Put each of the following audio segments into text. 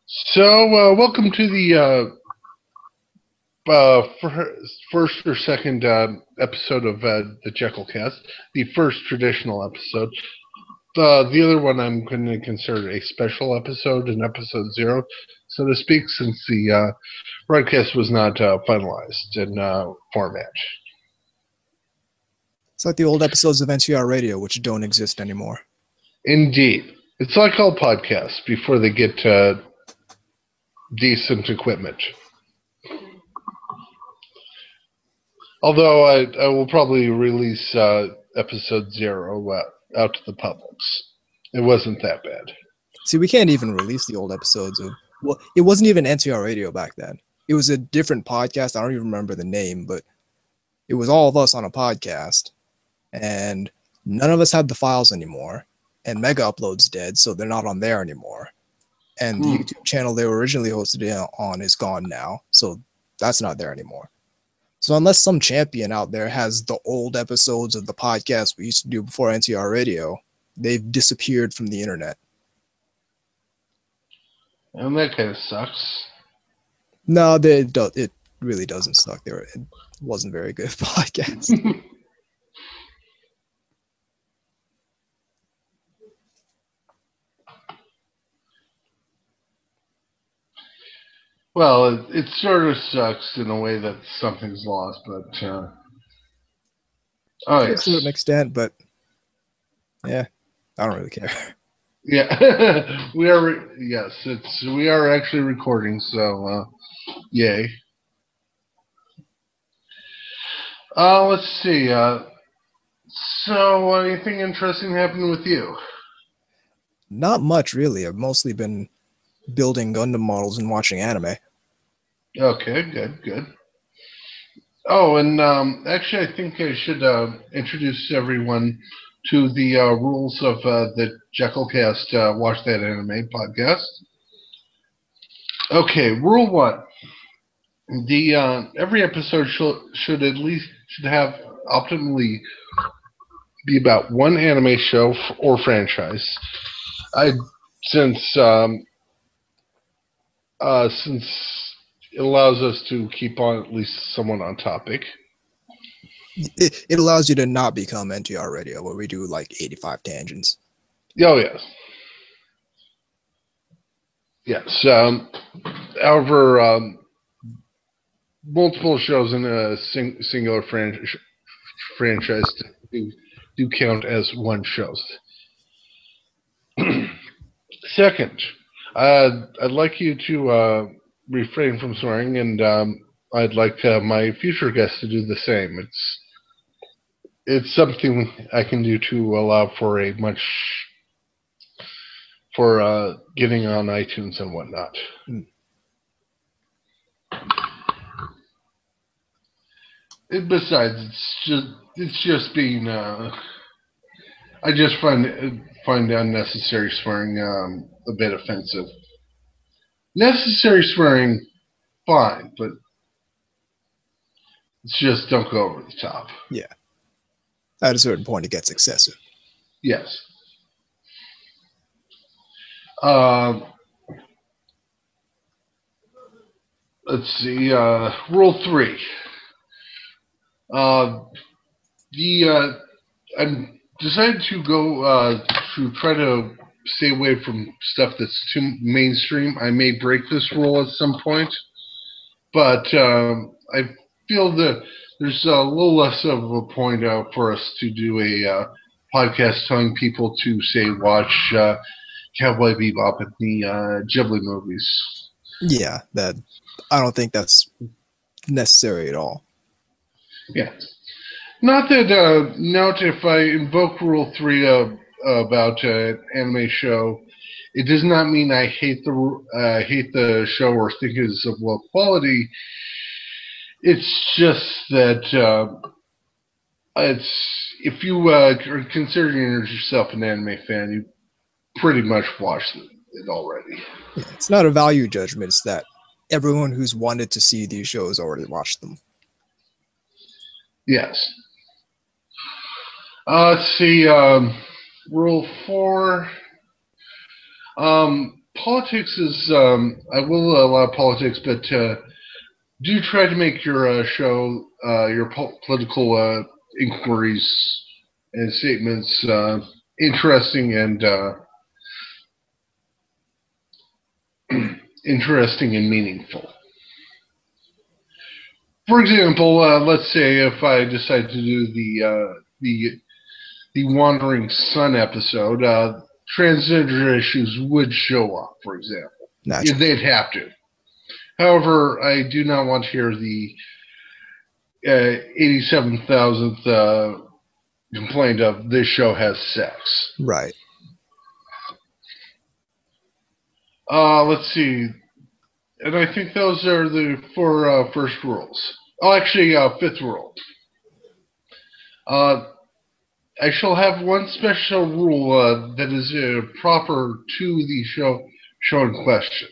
So, welcome to the first or second episode of the Jeckyllcast, the first traditional episode. The other one I'm going to consider a special episode, an episode zero, so to speak, since the broadcast was not finalized in format. It's like the old episodes of NCR Radio, which don't exist anymore. Indeed. It's like all podcasts before they get decent equipment. Although I will probably release episode zero out to the public. It wasn't that bad. See, we can't even release the old episodes of... Well, it wasn't even NCR Radio back then. It was a different podcast. I don't even remember the name, but it was all of us on a podcast. And none of us had the files anymore. And Mega Upload's dead, so they're not on there anymore. And the YouTube channel they were originally hosted on is gone now, so that's not there anymore. So unless some champion out there has the old episodes of the podcast we used to do before NCR Radio, they've disappeared from the internet. And that kind of sucks. No, it really doesn't suck. It wasn't very good podcast. Well, it sort of sucks in a way that something's lost, but to a certain extent, but yeah, I don't really care. Yeah, we are. Yes, we are actually recording, so yay. Let's see. So, anything interesting happened with you? Not much, really. I've mostly been building Gundam models and watching anime. Okay, good. Oh, and actually, I think I should introduce everyone to the rules of the Jeckyllcast Watch That Anime podcast. Okay, rule 1. Every episode should have optimally be about one anime show or franchise. Since it allows us to keep on at least someone on topic. It allows you to not become NTR Radio, where we do like 85 tangents. Oh, yes. Yes. However, multiple shows in a singular franchise do count as one show. Second, I'd like you to refrain from swearing, and I'd like my future guests to do the same. It's something I can do to allow for getting on iTunes and whatnot. Besides, it's just being. I just find unnecessary swearing a bit offensive. Necessary swearing, fine, but it's just don't go over the top. Yeah. At a certain point, it gets excessive. Yes. Let's see. Rule 3. I decided to go to try to stay away from stuff that's too mainstream. I may break this rule at some point, but I feel that there's a little less of a point out for us to do a podcast telling people to, say, watch Cowboy Bebop and the Ghibli movies. Yeah, I don't think that's necessary at all. Yeah. Not that, note, if I invoke Rule 3 about an anime show, it does not mean I hate the show or think it is of low quality. It's just that if you are considering yourself an anime fan, you pretty much watched it already. Yeah, it's not a value judgment. It's that everyone who's wanted to see these shows already watched them. Yes. Let's see. Rule 4. politics is, I will allow politics, but do try to make your show, your political inquiries and statements interesting and interesting and meaningful. For example, let's say if I decide to do the Wandering Sun episode, transgender issues would show up, for example. Naturally. They'd have to. However, I do not want to hear the 87,000th complaint of this show has sex. Right. Let's see. And I think those are the four first rules. Oh, actually, fifth rule. I shall have one special rule that is proper to the show in question.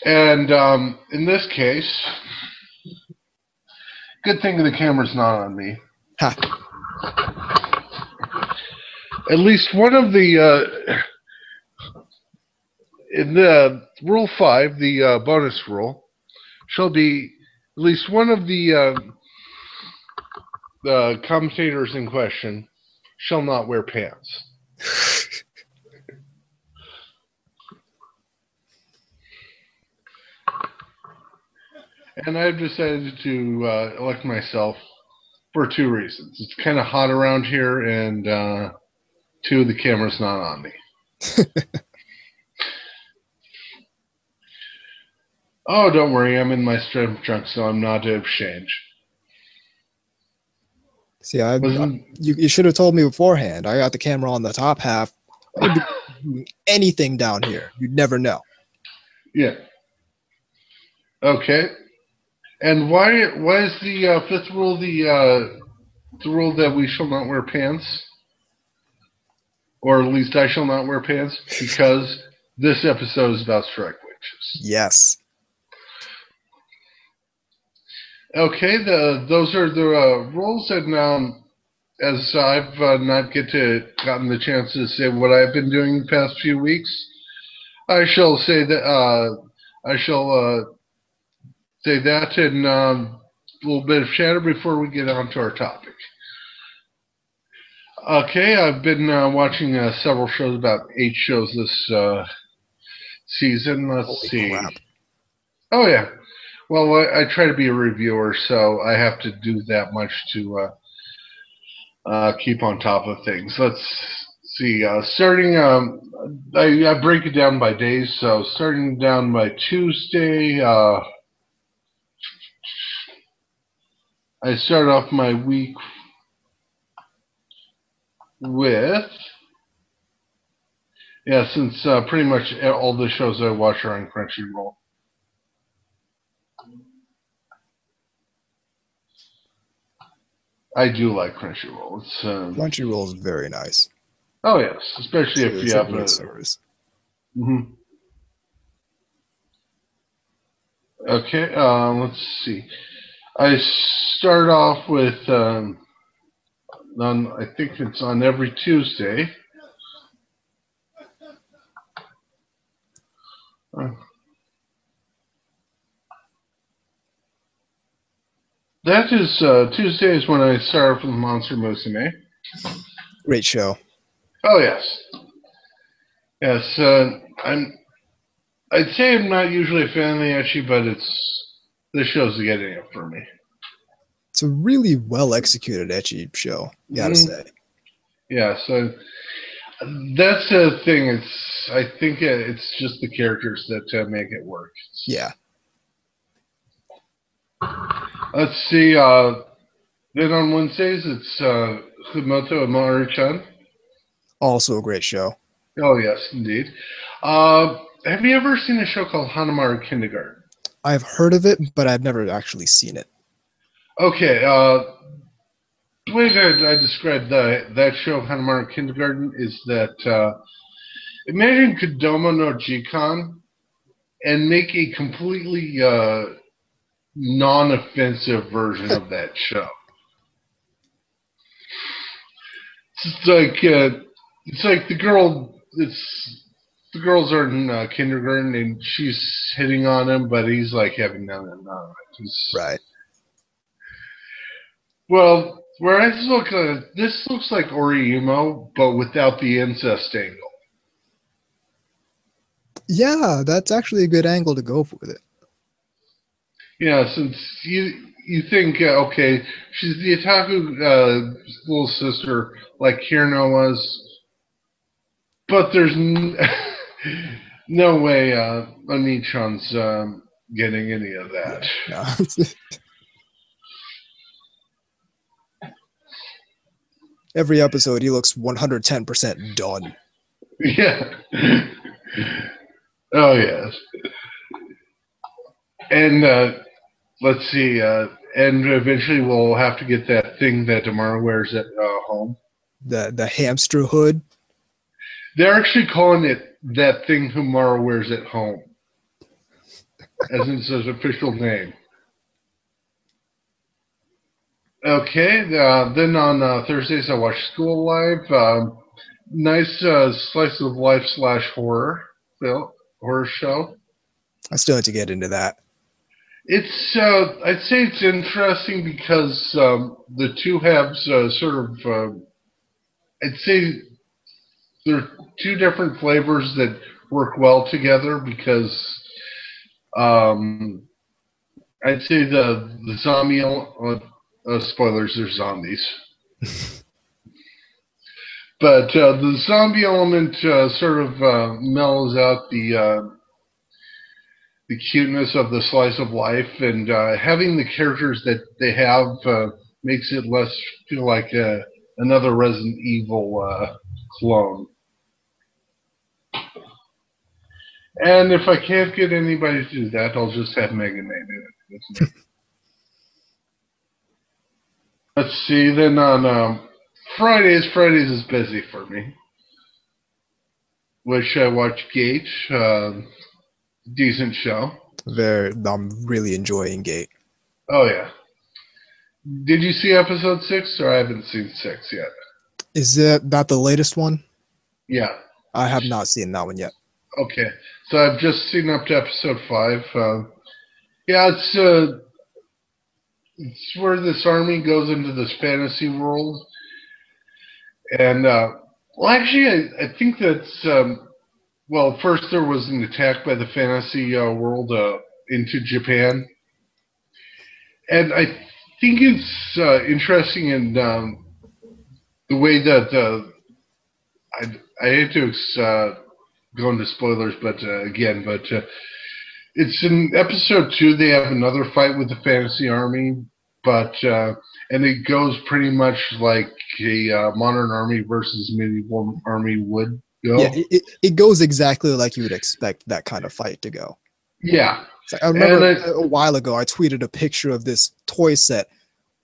And in this case, good thing the camera's not on me. Ha. At least one of the in the rule 5, the bonus rule, shall be at least one of the commentators in question shall not wear pants. And I've decided to elect myself for 2 reasons. It's kind of hot around here, and 2, the camera's not on me. Oh, don't worry, I'm in my strength trunk, so I'm not ashamed. See, you should have told me beforehand. I got the camera on the top half. I'd be doing anything down here. You'd never know. Yeah. Okay. And why is the 5th rule the rule that we shall not wear pants? Or at least I shall not wear pants? Because this episode is about strike witches. Yes. Okay, those are the rules, and as I've not gotten the chance to say what I've been doing the past few weeks, I shall say that say that in a little bit of chatter before we get on to our topic. Okay, I've been watching several shows, about 8 shows this season. Let's see. Crap. Oh yeah. Well, I try to be a reviewer, so I have to do that much to keep on top of things. Let's see. Starting, I break it down by days. So starting down by Tuesday, I start off my week with, since pretty much all the shows I watch are on Crunchyroll. I do like Crunchyroll. Crunchyroll is very nice. Oh yes, especially if you have a service. Mm-hmm. Okay, let's see. I start off with I think it's on every Tuesday. That is Tuesdays when I start off with Monster Musume. Great show. Oh yes, yes. I'd say I'm not usually a fan of the ecchi, but this show's getting it for me. It's a really well executed ecchi show, you gotta say. Yeah, so that's the thing. I think it's just the characters that make it work. Yeah. Let's see. Then on Wednesdays, it's Fumoto Amaru-chan. Also a great show. Oh, yes, indeed. Have you ever seen a show called Hanamaru Kindergarten? I've heard of it, but I've never actually seen it. Okay. The way that I describe that show, Hanamaru Kindergarten, is that imagine Kodomo no Jikan and make a completely non-offensive version of that show. It's like it's like the girls are in kindergarten and she's hitting on him, but he's like having none of it. Right. Well, whereas this looks like Oriumo, but without the incest angle. Yeah, that's actually a good angle to go with it. Yeah, since you think okay, she's the otaku little sister like Kirino was, but there's no way Oni-chan's getting any of that. Yeah, no. Every episode, he looks 110% done. Yeah. Oh yes. And let's see. And eventually, we'll have to get that thing that Amara wears at home. The hamster hood. They're actually calling it that thing Humara wears at home, as in his official name. Okay, then on Thursdays I watch School Live. Nice slice of life / horror show. I still need to get into that. It's I'd say it's interesting because the two have sort of I'd say there are two different flavors that work well together because I'd say the zombie spoilers, they're zombies. But the zombie element sort of mellows out the cuteness of the slice of life, and having the characters that they have makes it less feel like another Resident Evil clone. And if I can't get anybody to do that, I'll just have Mega Man in it. Let's see, then on Fridays is busy for me. Which I watch Gate, decent show. I'm really enjoying Gate. Oh yeah. Did you see episode 6, or I haven't seen 6 yet? Is that the latest one? Yeah. I have not seen that one yet. Okay, so I've just seen up to episode 5. Yeah, it's where this army goes into this fantasy world, and well, actually, I think that's well, first there was an attack by the fantasy world into Japan, and I think it's interesting in the way that I hate to go into spoilers, but it's in episode 2. They have another fight with the fantasy army, but and it goes pretty much like a modern army versus medieval army would go. Yeah, it goes exactly like you would expect that kind of fight to go. Yeah. Like, I remember a while ago, I tweeted a picture of this toy set,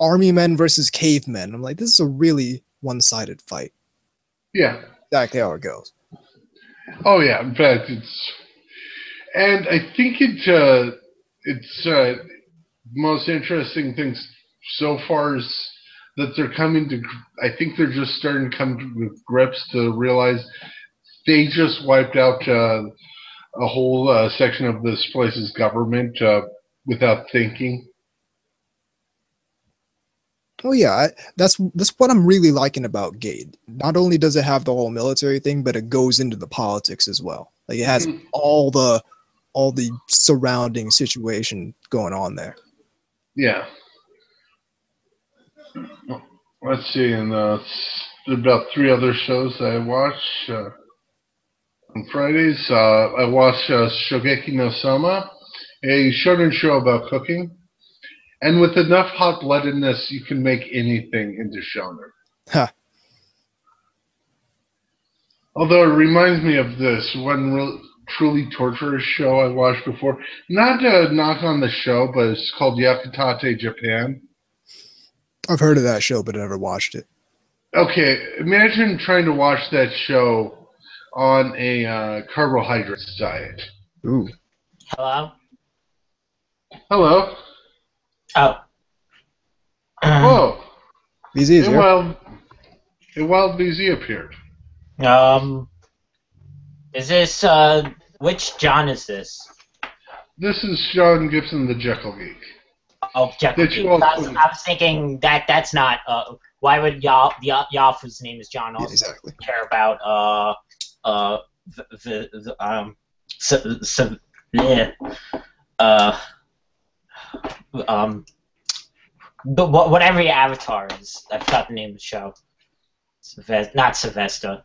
Army Men versus Cavemen. I'm like, this is a really one-sided fight. Yeah. Exactly how it goes. Oh yeah, in fact, and I think it's most interesting things so far is that they're coming to. I think they're just starting to come to grips to realize they just wiped out a whole section of this place's government without thinking. Oh yeah, that's what I'm really liking about Gate. Not only does it have the whole military thing, but it goes into the politics as well. Like it has all the surrounding situation going on there. Yeah. Let's see, and about 3 other shows that I watch on Fridays. I watch Shogeki no Sama, a shonen show about cooking. And with enough hot-bloodedness, you can make anything into shonen. Huh. Although it reminds me of this one truly torturous show I watched before. Not to knock on the show, but it's called Yakutate Japan. I've heard of that show, but I never watched it. Okay, imagine trying to watch that show on a carbohydrates diet. Ooh. Hello? Hello. Oh. Whoa. BZ is here. A wild BZ appeared. Is this which John is this? This is Sean Gibson, the Jekyll Geek. Oh, Jekyll That Geek. you I also- was thinking that's not. Why would y'all whose name is John Yeah, also exactly. care about yeah, but whatever your avatar is, I forgot the name of the show. Not Sylvester.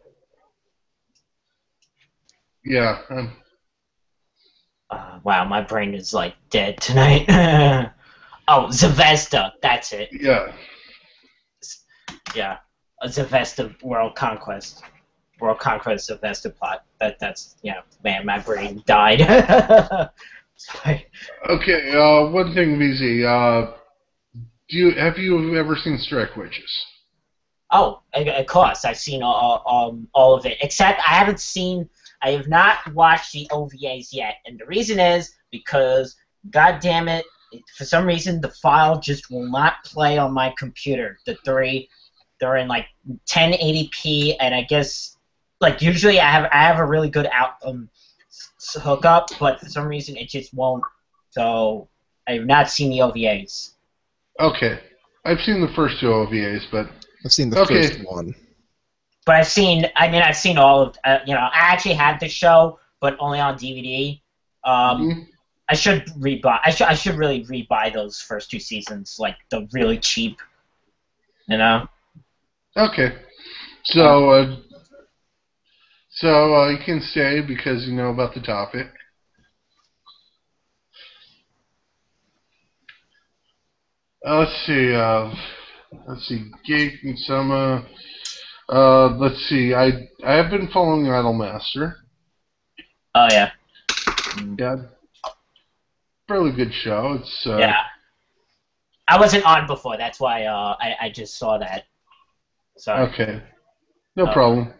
Yeah. Wow, my brain is like dead tonight. Oh, Zvezda, that's it. Yeah. Yeah, a Zvezda World Conquest Zvezda plot. That's man, my brain died. Sorry. Okay. One thing, VZ. Have you ever seen Strike Witches? Oh, of course, I've seen all of it, except I have not watched the OVAs yet, and the reason is because, god damn it, for some reason the file just will not play on my computer. They're in like 1080p, and I guess like usually I have a really good hookup, but for some reason it just won't. So I have not seen the OVAs. Okay. I've seen the first two OVAs, but I've seen the first one. But I've seen all of. I actually had the show, but only on DVD. I should rebuy. I should really rebuy those first two seasons, like the really cheap. Okay. So you can stay because you know about the topic. Let's see. Geek and Summer. Let's see. I have been following Idolmaster. Oh yeah. Yeah. Fairly good show. It's yeah. I wasn't on before. That's why I just saw that. Sorry. Okay. No problem.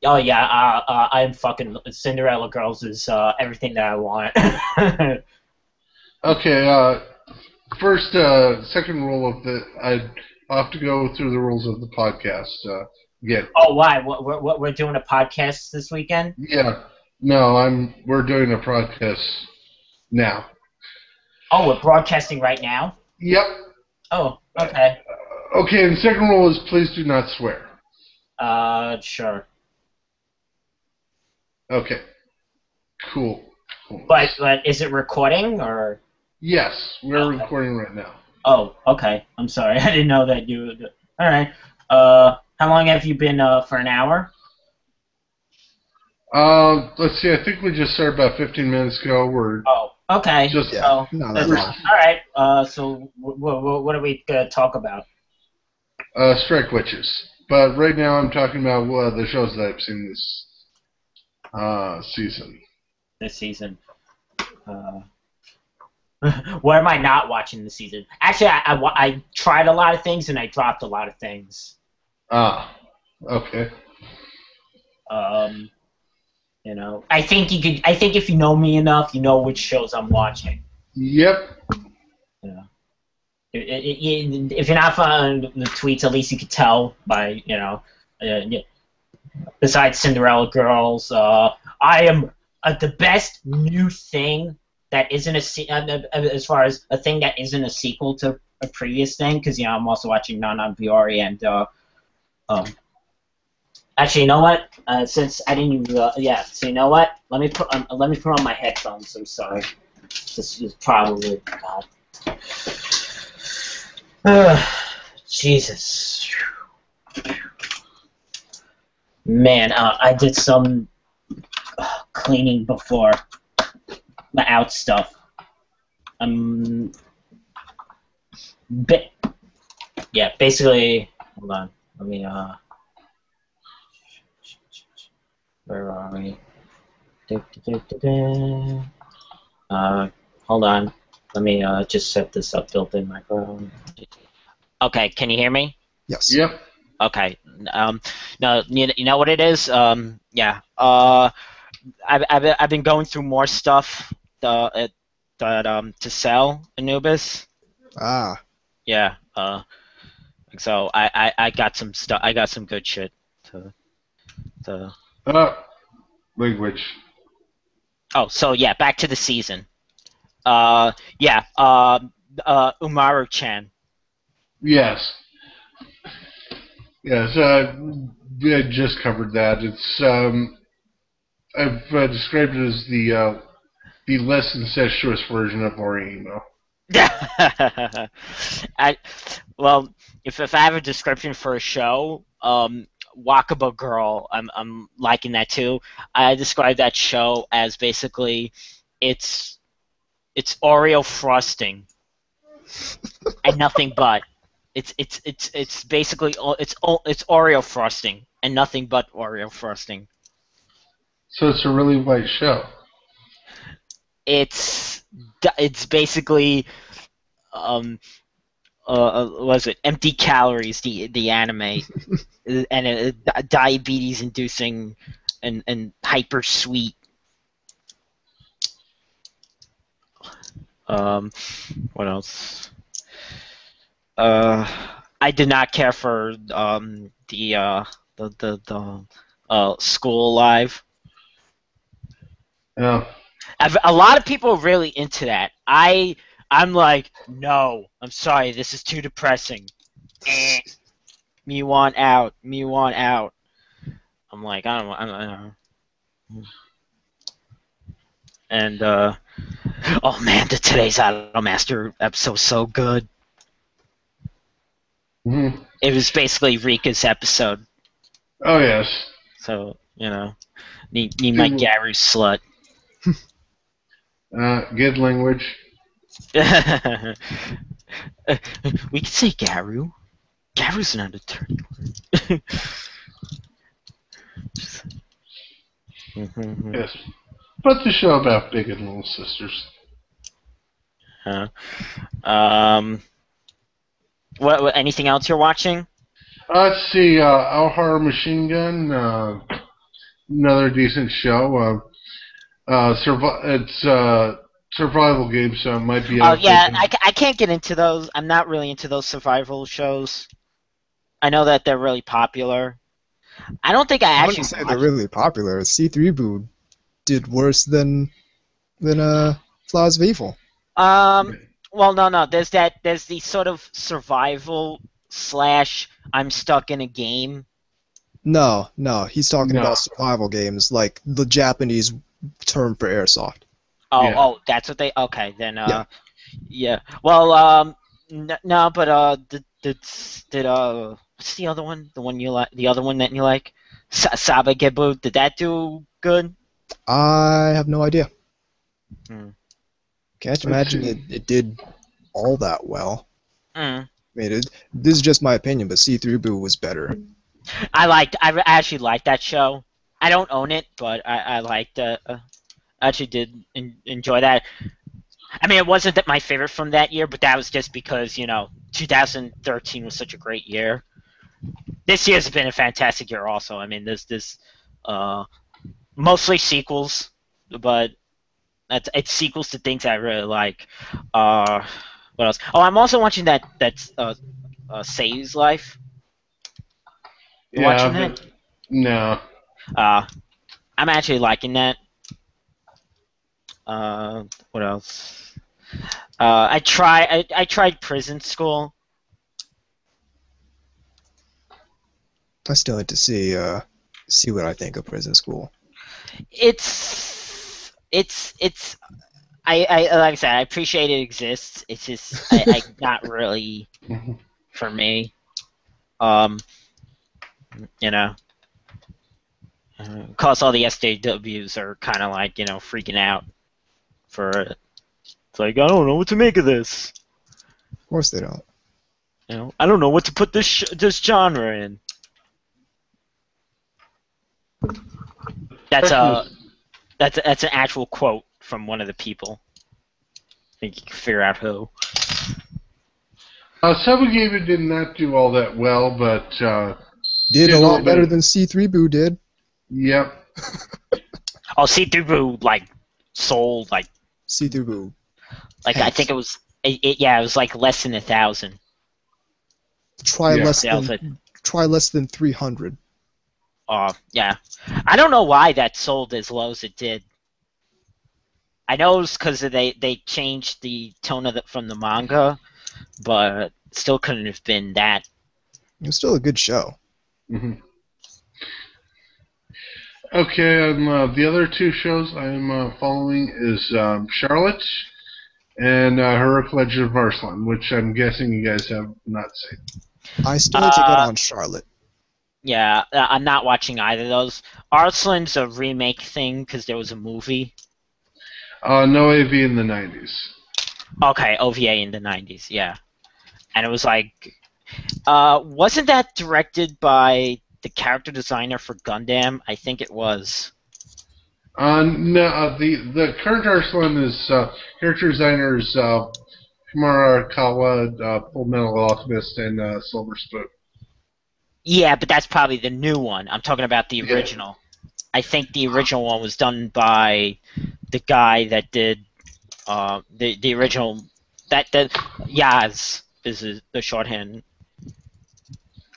Oh yeah. I'm fucking Cinderella Girls is everything that I want. Okay. First, second rule of I'll have to go through the rules of the podcast again. Oh, why? We're doing a podcast this weekend? Yeah. No, we're doing a podcast now. Oh, we're broadcasting right now? Yep. Oh, okay. Okay, and the second rule is please do not swear. Sure. Okay. Cool. But is it recording or? Yes, we're recording right now. Oh, okay. I'm sorry. I didn't know that you would. All right. How long have you been for an hour? Let's see. I think we just started about 15 minutes ago. Oh, okay. Just not that long. All right. So what are we gonna talk about? Strike Witches. But right now I'm talking about the shows that I've seen this season. This season. What am I not watching this season? Actually, I tried a lot of things and I dropped a lot of things. Ah, okay. I think you could. I think if you know me enough, you know which shows I'm watching. Yep. If you're not following the tweets, at least you could tell by besides Cinderella Girls, I am the best new thing that isn't as far as a thing that isn't a sequel to a previous thing, because I'm also watching Non Biori and actually, you know what? Since I didn't so you know what? Let me put on my headphones. I'm sorry. This is probably God. Jesus. Man, I did some cleaning before the out stuff. Basically, hold on. Let me, where are we? Hold on. Let me just set this up, built-in microphone. Okay, can you hear me? Yes. Yep. Okay. No, you know what it is? Yeah. I've been going through more stuff to sell Anubis. Ah. Yeah. So I got some stuff. I got some good shit The Language. Oh, so yeah, back to the season. Umaru-chan. Yes. Yes, we had just covered that. It's I've described it as the less incestuous version of Moreno. Well, if I have a description for a show, Wakaba Girl, I'm liking that too. I describe that show as basically it's Oreo frosting and nothing but. It's basically it's Oreo frosting and nothing but Oreo frosting. So it's a really white show. It's basically was it Empty Calories, the anime, and diabetes inducing and hyper sweet. What else? I did not care for the School Live. Yeah. A lot of people are really into that. I'm like, no, I'm sorry, this is too depressing. Me want out. Me want out. I'm like, I don't know. And oh man, today's Idolmaster episode was so good. Mm-hmm. It was basically Rika's episode. Oh yes. So need my Garu slut. Good language. We could say Garu. Garu's not a dirty word. Yes. But the show about big and little sisters. What? Anything else you're watching? Let's see. Our Horror Machine Gun. Another decent show. It's survival game, so it might be. Oh yeah, I can't get into those. I'm not really into those survival shows. I know that they're really popular. I don't think I actually. wouldn't say they're really popular. C3 Boo did worse than Flaws of Evil. Well, no. There's the sort of survival / I'm stuck in a game. No, he's talking about survival games, like the Japanese term for airsoft. Oh, that's what they. Okay, then. Yeah. Well, no, but did what's the other one? The one you like? The other one that you like? Sabagebu. Did that do good? I have no idea. Can't imagine it did all that well. I mean, this is just my opinion, but C3 Boo was better. I actually liked that show. I don't own it, but I liked I actually did enjoy that. I mean, it wasn't my favorite from that year, but that was just because 2013 was such a great year. This year's been a fantastic year, also. I mean, there's mostly sequels, but it's sequels to things I really like. What else? Oh, I'm also watching that's Sayu's Life. You watching that? No. I'm actually liking that. What else? I tried Prison School. I still need to see what I think of Prison School. It's I like I said, I appreciate it exists. It's just I not really for me. Cause all the SJWs are kind of like freaking out for it. It's like, I don't know what to make of this. Of course they don't. I don't know what to put this genre in. That's an actual quote from one of the people. I think you can figure out who. Sabagebu did not do all that well, but did a lot better than C3 Boo did. Yep. Oh, C3 Boo sold C3 Boo. I think it was it was like less than 1,000. Try less than 300. Yeah. I don't know why that sold as low as it did. I know it's because they changed the tone of from the manga, but still couldn't have been that. It was still a good show. Mm-hmm. Okay, and the other two shows I'm following is Charlotte and Heroic Legend of Arslan, which I'm guessing you guys have not seen. I still need to get on Charlotte. Yeah, I'm not watching either of those. Arslan's a remake thing because there was a movie. No AV in the 90s. Okay, OVA in the 90s, yeah. And it was like, wasn't that directed by the character designer for Gundam? I think it was. No, the current Arslan is character designers Kumara Kawa, Full Metal Alchemist, and Silver Spoon. Yeah, but that's probably the new one. I'm talking about the Yeah. original. I think the original one was done by the guy that did the original. That Yaz is the shorthand.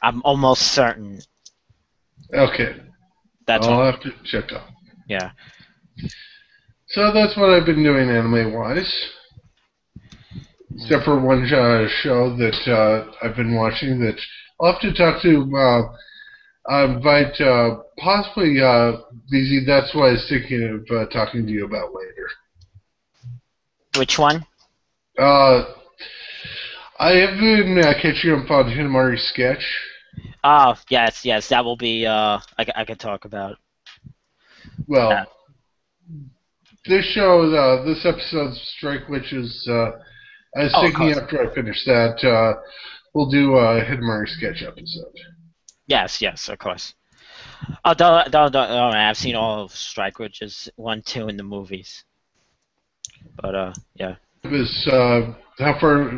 I'm almost certain. Okay. That's I'll all. have to check out. Yeah. So that's what I've been doing anime-wise. Except for one show that I've been watching that I'll have to talk to, invite possibly VZ. That's what I was thinking of talking to you about later. Which one? I have been catching up on Hinamari's sketch. Oh, yes, that will be, I could talk about. Well, this show, this episode's Strike Witches, I was thinking after I finish that, we'll do a Hinamari sketch episode. Yes, of course. Oh, I've seen all of Strike Witches 1, 2 in the movies. But, yeah. How far?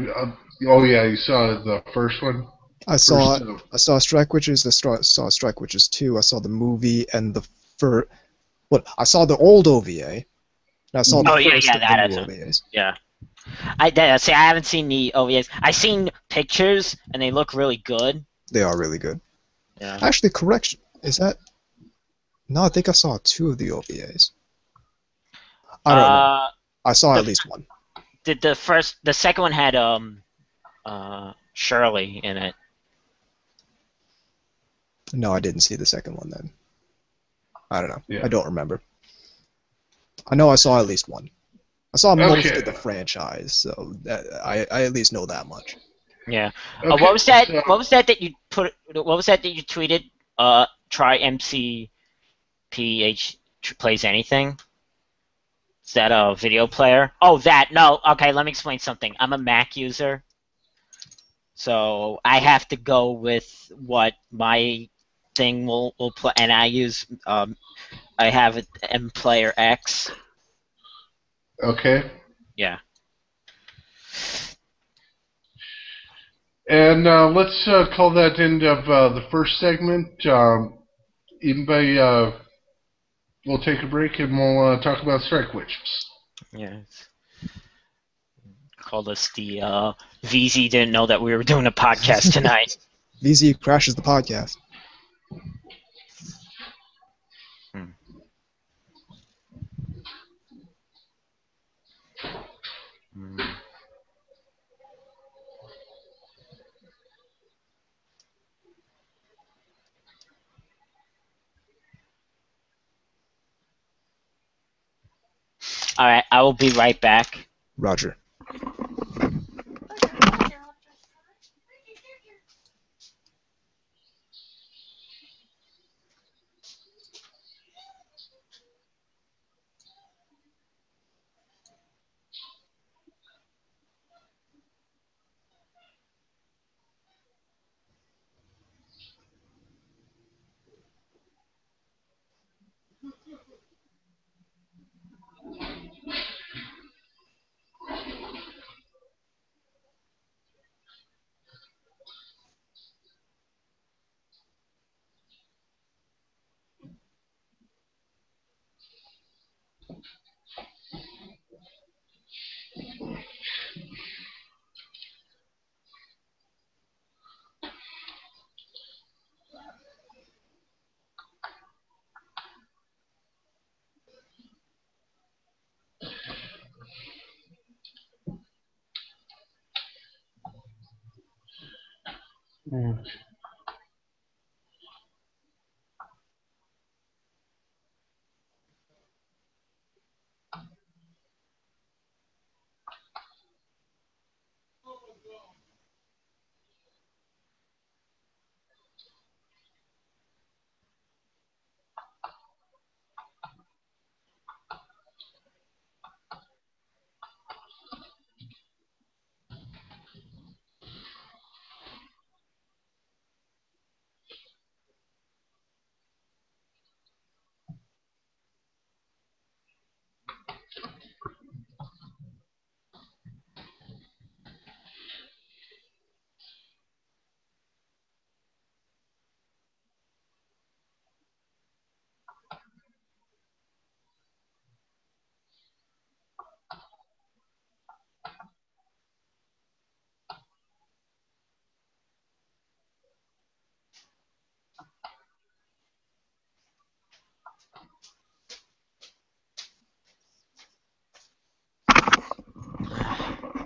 Oh yeah, you saw the first one. I saw Strike Witches. Saw Strike Witches 2. I saw the movie and the first. I saw the old OVA. And I saw the first of the new OVAs. Yeah. I haven't seen the OVAs. I've seen pictures and they look really good. They are really good. Yeah. Actually, correction. Is that? No, I think I saw 2 of the OVAs. I don't know. I saw at least one. The second one had Shirley in it. No, I didn't see the second one then. I don't know. Yeah. I don't remember. I know I saw at least one. I saw most of the franchise, so I at least know that much. Yeah. Okay, what was that? What was that you put? What was that you tweeted? Try MCPH plays anything. Is that a video player? Oh, that. No. Okay, let me explain something. I'm a Mac user, so I have to go with what my thing will play, and I use I have it MPlayer X. Okay. Yeah. And let's call that end of the first segment. Anybody, we'll take a break and we'll talk about Strike Witches. Yeah. Called us the VZ didn't know that we were doing a podcast tonight. VZ crashes the podcast. All right, I will be right back. Roger. Mm.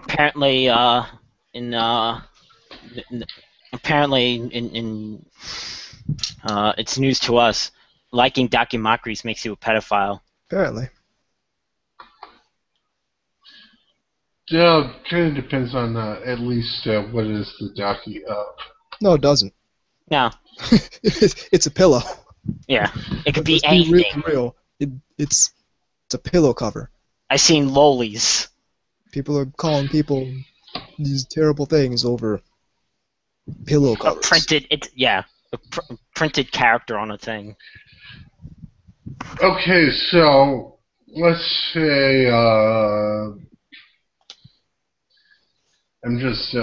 Apparently, in apparently in it's news to us. Liking documentaries makes you a pedophile. Apparently. Yeah, kind of depends on at least what is the docu of. No, it doesn't. No, It's a pillow. yeah, it could be Let's anything. be really real. It's a pillow cover. I seen lolies. People are calling people these terrible things over pillow A covers. printed character on a thing. Okay, so let's say I'm just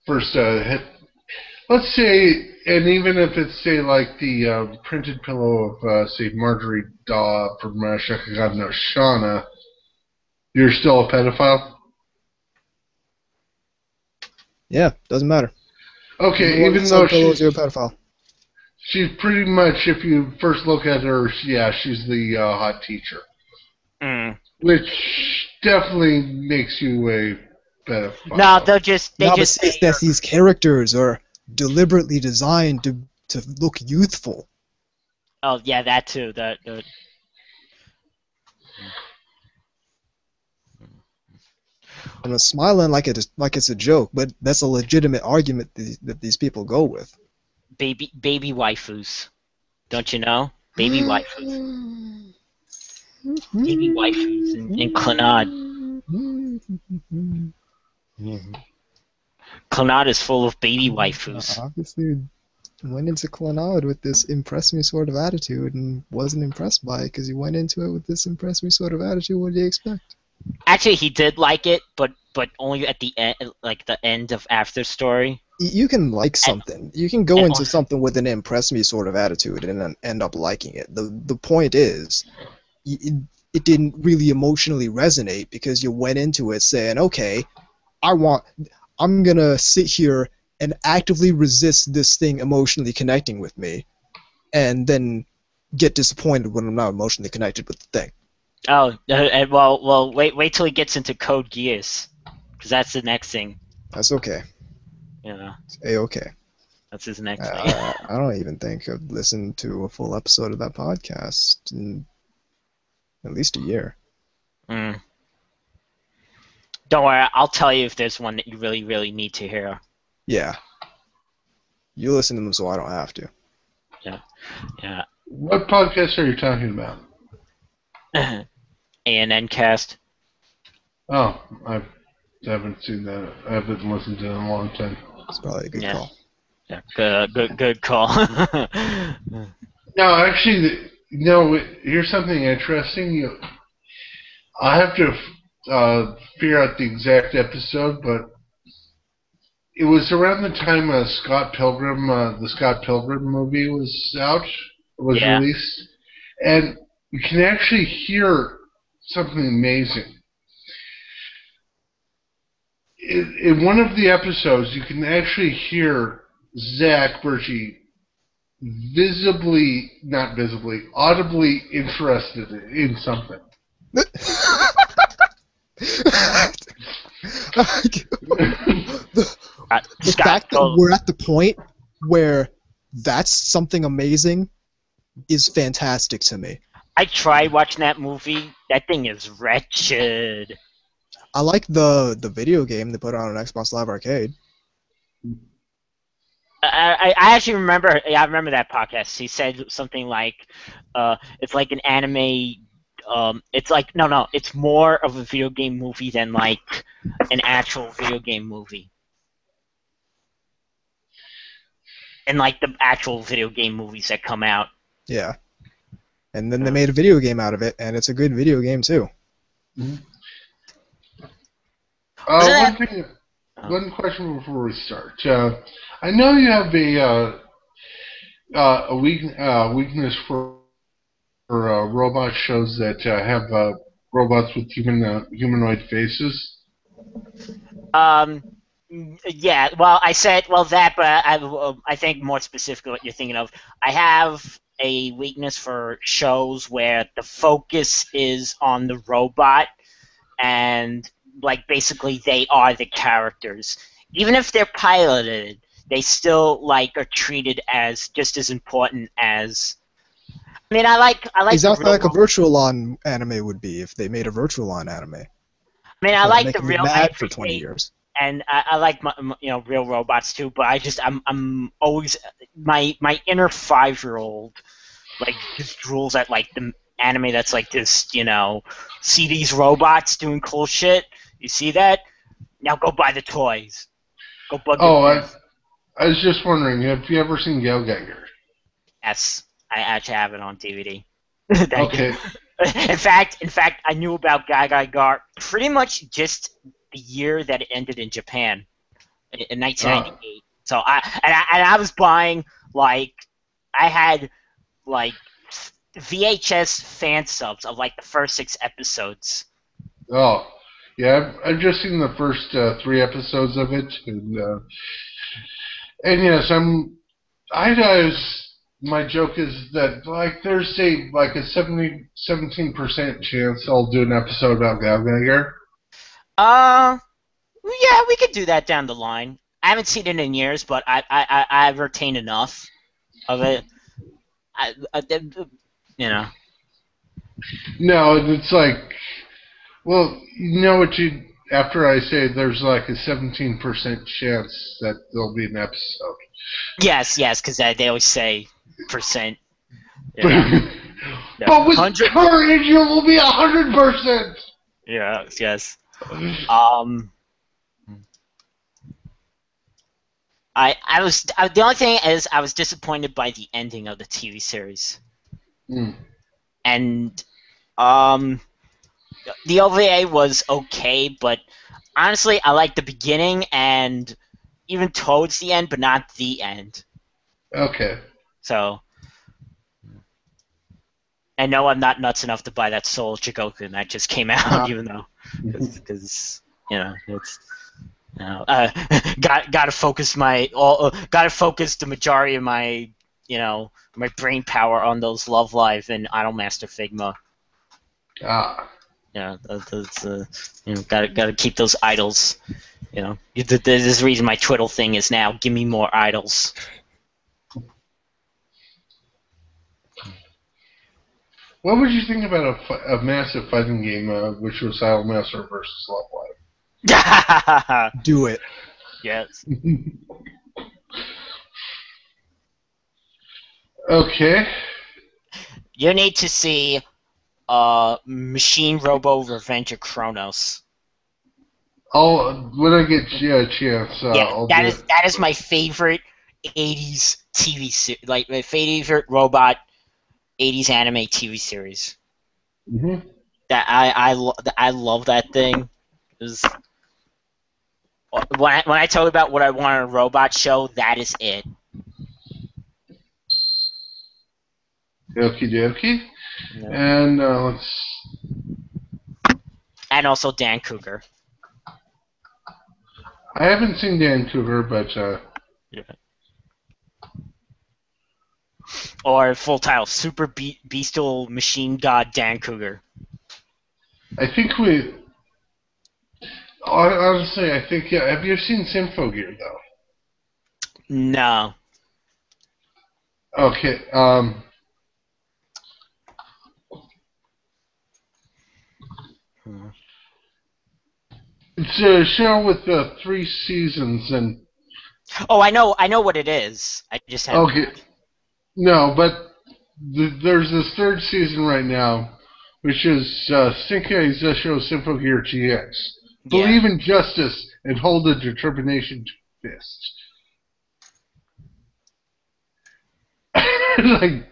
first hit. Let's say, and even if it's say like the printed pillow of say Marjorie Daw from Shakagan no Shauna, you're still a pedophile. Yeah, doesn't matter. Okay, even though you're a pedophile. she's pretty much, if you first look at her, yeah, she's the hot teacher. Mm. Which definitely makes you a pedophile. No, they just it's that these characters are deliberately designed to look youthful. Oh yeah, that too. I'm smiling like it's a joke, but that's a legitimate argument that these people go with. baby waifus. Don't you know? Baby waifus. Baby waifus in Clannad. Clannad is full of baby waifus. Obviously, went into Clannad with this impress me sort of attitude and wasn't impressed by it because he went into it with this impress me sort of attitude. What do you expect? Actually, he did like it, but only at the end, like the end of After Story. You can like something. You can go into something with an impress me sort of attitude and then end up liking it. The point is, it didn't really emotionally resonate because you went into it saying, okay, I'm gonna sit here and actively resist this thing emotionally connecting with me, and then get disappointed when I'm not emotionally connected with the thing. Oh, well, wait till he gets into Code Geass, because that's the next thing. That's okay. Yeah. It's A-okay. That's his next thing. I don't even think I've listened to a full episode of that podcast in at least a year. Mm. Don't worry, I'll tell you if there's one that you really, really need to hear. Yeah. You listen to them so I don't have to. Yeah. What podcast are you talking about? Jeckyllcast. Oh, I haven't seen that. I haven't listened to it in a long time. It's probably a good call. Yeah, good call. No, actually, here's something interesting. I have to figure out the exact episode, but it was around the time Scott Pilgrim, the Scott Pilgrim movie was released, and you can actually hear something amazing. In one of the episodes, you can actually hear Zach Bergie audibly interested in something. The fact that we're at the point where that's something amazing is fantastic to me. I tried watching that movie. That thing is wretched. I like the video game they put on Xbox Live Arcade. I actually remember. Yeah, I remember that podcast. He said something like, "It's like an anime. It's like no. It's more of a video game movie than like an actual video game movie." And like the actual video game movies that come out. Yeah. And then they made a video game out of it, and it's a good video game too. Mm-hmm. One question before we start. I know you have a weakness for robot shows that have robots with humanoid faces. Yeah, well, I said that, but I think more specifically what you're thinking of. I have a weakness for shows where the focus is on the robot, and like basically they are the characters. Even if they're piloted, they still like are treated as just as important as. I mean, I like. Exactly like a Virtual On anime would be if they made a Virtual On anime. I mean, I like the real. Mad for 20 years. And I like my real robots too, but I'm always my inner 5-year-old like just drools at like the anime that's like this, see these robots doing cool shit. You see that? Now go buy the toys. Go bug. I was just wondering, have you ever seen Gallgagger? Yes, I actually have it on DVD. Okay. In fact, I knew about Gallgagger pretty much just the year that it ended in Japan, in 1998. So I was buying I had VHS fan subs of like the first 6 episodes. Oh, yeah, I've just seen the first 3 episodes of it, and yes, my joke is that there's a 17% chance I'll do an episode about Gallgagger. Yeah, we could do that down the line. I haven't seen it in years, but I've retained enough of it. No, it's well, after I say there's like a 17% chance that there'll be an episode. Yes, because they always say percent. But with courage, it will be 100%. Yes. The only thing is I was disappointed by the ending of the TV series. And the OVA was okay, but honestly I like the beginning and even towards the end, but not the end. Okay. So I know I'm not nuts enough to buy that Soul Jigoku that just came out, even though because it's gotta focus the majority of my my brain power on those Love Live and Idolmaster Figma. That's gotta keep those idols. There's a reason my Twiddle thing is now give me more idols. What would you think about a massive fighting game, which was Idolmaster versus Love Live? Do it. Yes. Okay. You need to see Machine Robo Revenge of Kronos. When I get a chance, I'll do it. That is my favorite 80s TV series, like my favorite robot 80s anime TV series. Mm-hmm. That I love that thing. When I talk about what I want in a robot show, that is it. Okie dokie. No. And And also Dan Cougar. I haven't seen Dan Cougar, but yeah. Or full title, Super Bestial Machine God Dan Cougar. I think Honestly, I think, yeah. Have you seen Symphogear, though? No. Okay, it's a show with 3 seasons, and... Oh, I know what it is. I just haven't. Okay, no, but there's this 3rd season right now, which is Senkei Zesho Symphogear GX. Yeah. Believe in justice and hold a determination to fist. Like,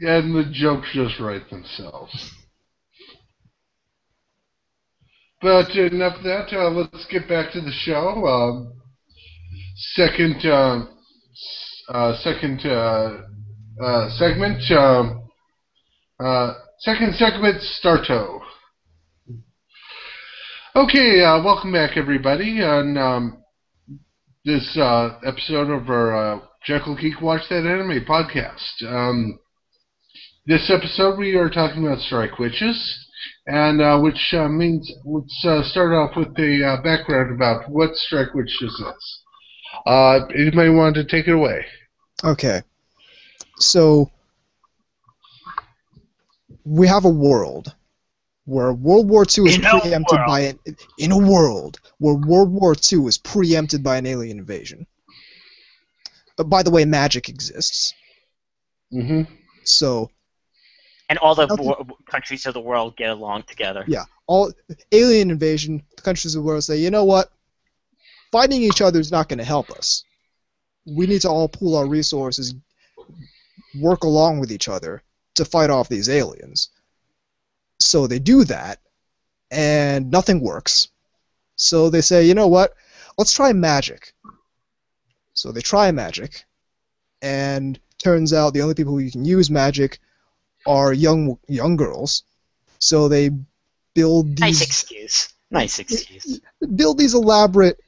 and the jokes just write themselves. But enough of that. Let's get back to the show. Second segment. Second segment, Starto. Okay, welcome back, everybody, on this episode of our Jekyll Geek Watch That Anime podcast. This episode, we are talking about Strike Witches, and which means let's start off with a background about what Strike Witches is. Anybody want to take it away? Okay. So, we have a world where World War II is preempted by in a world where World War II is preempted by an alien invasion. But by the way, magic exists. Mm-hmm. So, and all the countries of the world get along together. Yeah, all alien invasion. The countries of the world say, you know what? Fighting each other is not going to help us. We need to all pool our resources, work along with each other to fight off these aliens. So they do that, and nothing works. So they say, you know what? Let's try magic. So they try magic, and turns out the only people who can use magic are young girls. So they build these... Nice excuse. Build these elaborate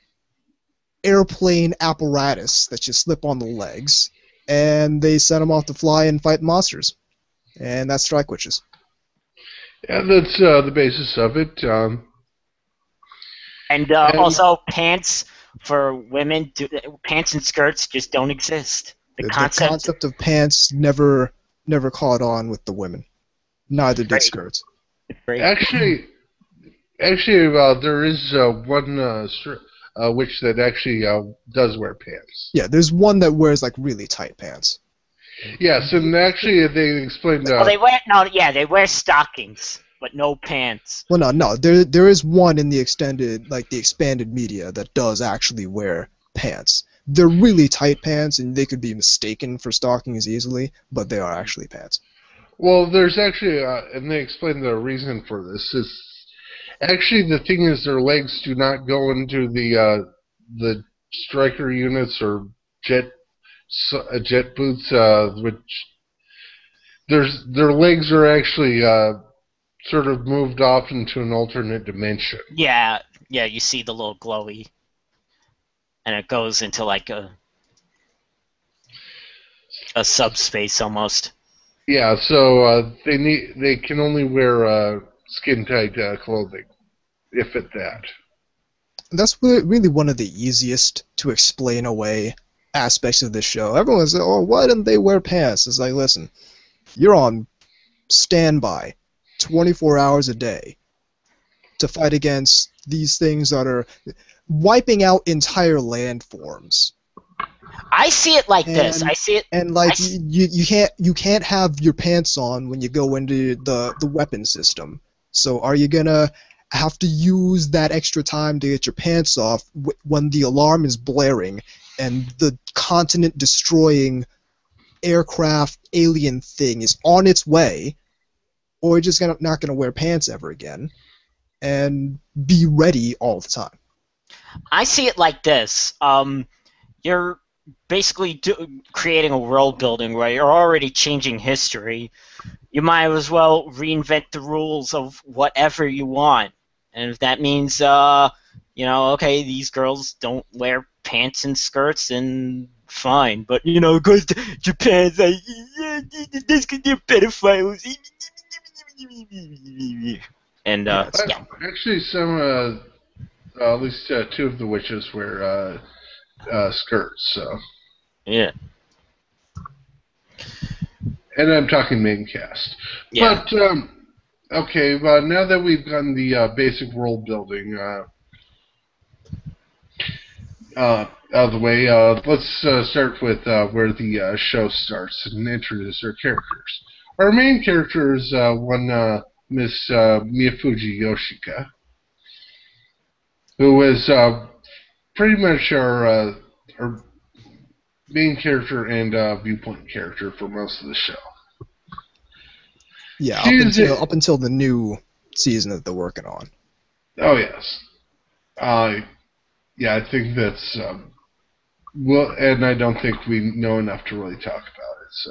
airplane apparatus that you slip on the legs, and they send them off to fly and fight monsters. And that's Strike Witches. Yeah, that's the basis of it. And also, pants for women, pants and skirts just don't exist. The concept of pants never caught on with the women. Neither did skirts. Actually, there is one witch that actually does wear pants. Yeah, there's one that wears like really tight pants. Yes, and actually they explained. They wear stockings, but no pants. Well, no, there is one in the expanded media that does actually wear pants. They're really tight pants, and they could be mistaken for stockings easily, but they are actually pants. Well, there's actually, and they explained the reason for this is actually the thing is their legs do not go into the striker units or jet boots, which their legs are actually sort of moved off into an alternate dimension. Yeah, you see the little glowy, and it goes into like a subspace almost. Yeah, so they can only wear skin tight clothing, if at that. That's really one of the easiest to explain away aspects of this show. Everyone says, "Oh, why didn't they wear pants?" It's like, listen, you're on standby 24 hours a day to fight against these things that are wiping out entire landforms. I see it like this. I see it, and like you can't have your pants on when you go into the weapon system. So are you gonna have to use that extra time to get your pants off when the alarm is blaring and the continent-destroying aircraft alien thing is on its way, or you're just not going to wear pants ever again and be ready all the time? I see it like this. You're basically creating a world building where you're already changing history. You might as well reinvent the rules of whatever you want. And if that means, okay, these girls don't wear pants and skirts, then fine. But, go to Japan, this could be pedophiles. And yeah. Actually, some at least two of the witches wear skirts. So. Yeah. And I'm talking main cast. Yeah. But okay, now that we've gotten the basic world building out of the way, let's start with where the show starts and introduce our characters. Our main character is one Miss Miyafuji Yoshika, who is pretty much our main character and viewpoint character for most of the show. Yeah, up until the new season that they're working on. Oh yes, yeah, I think that's well, and I don't think we know enough to really talk about it. So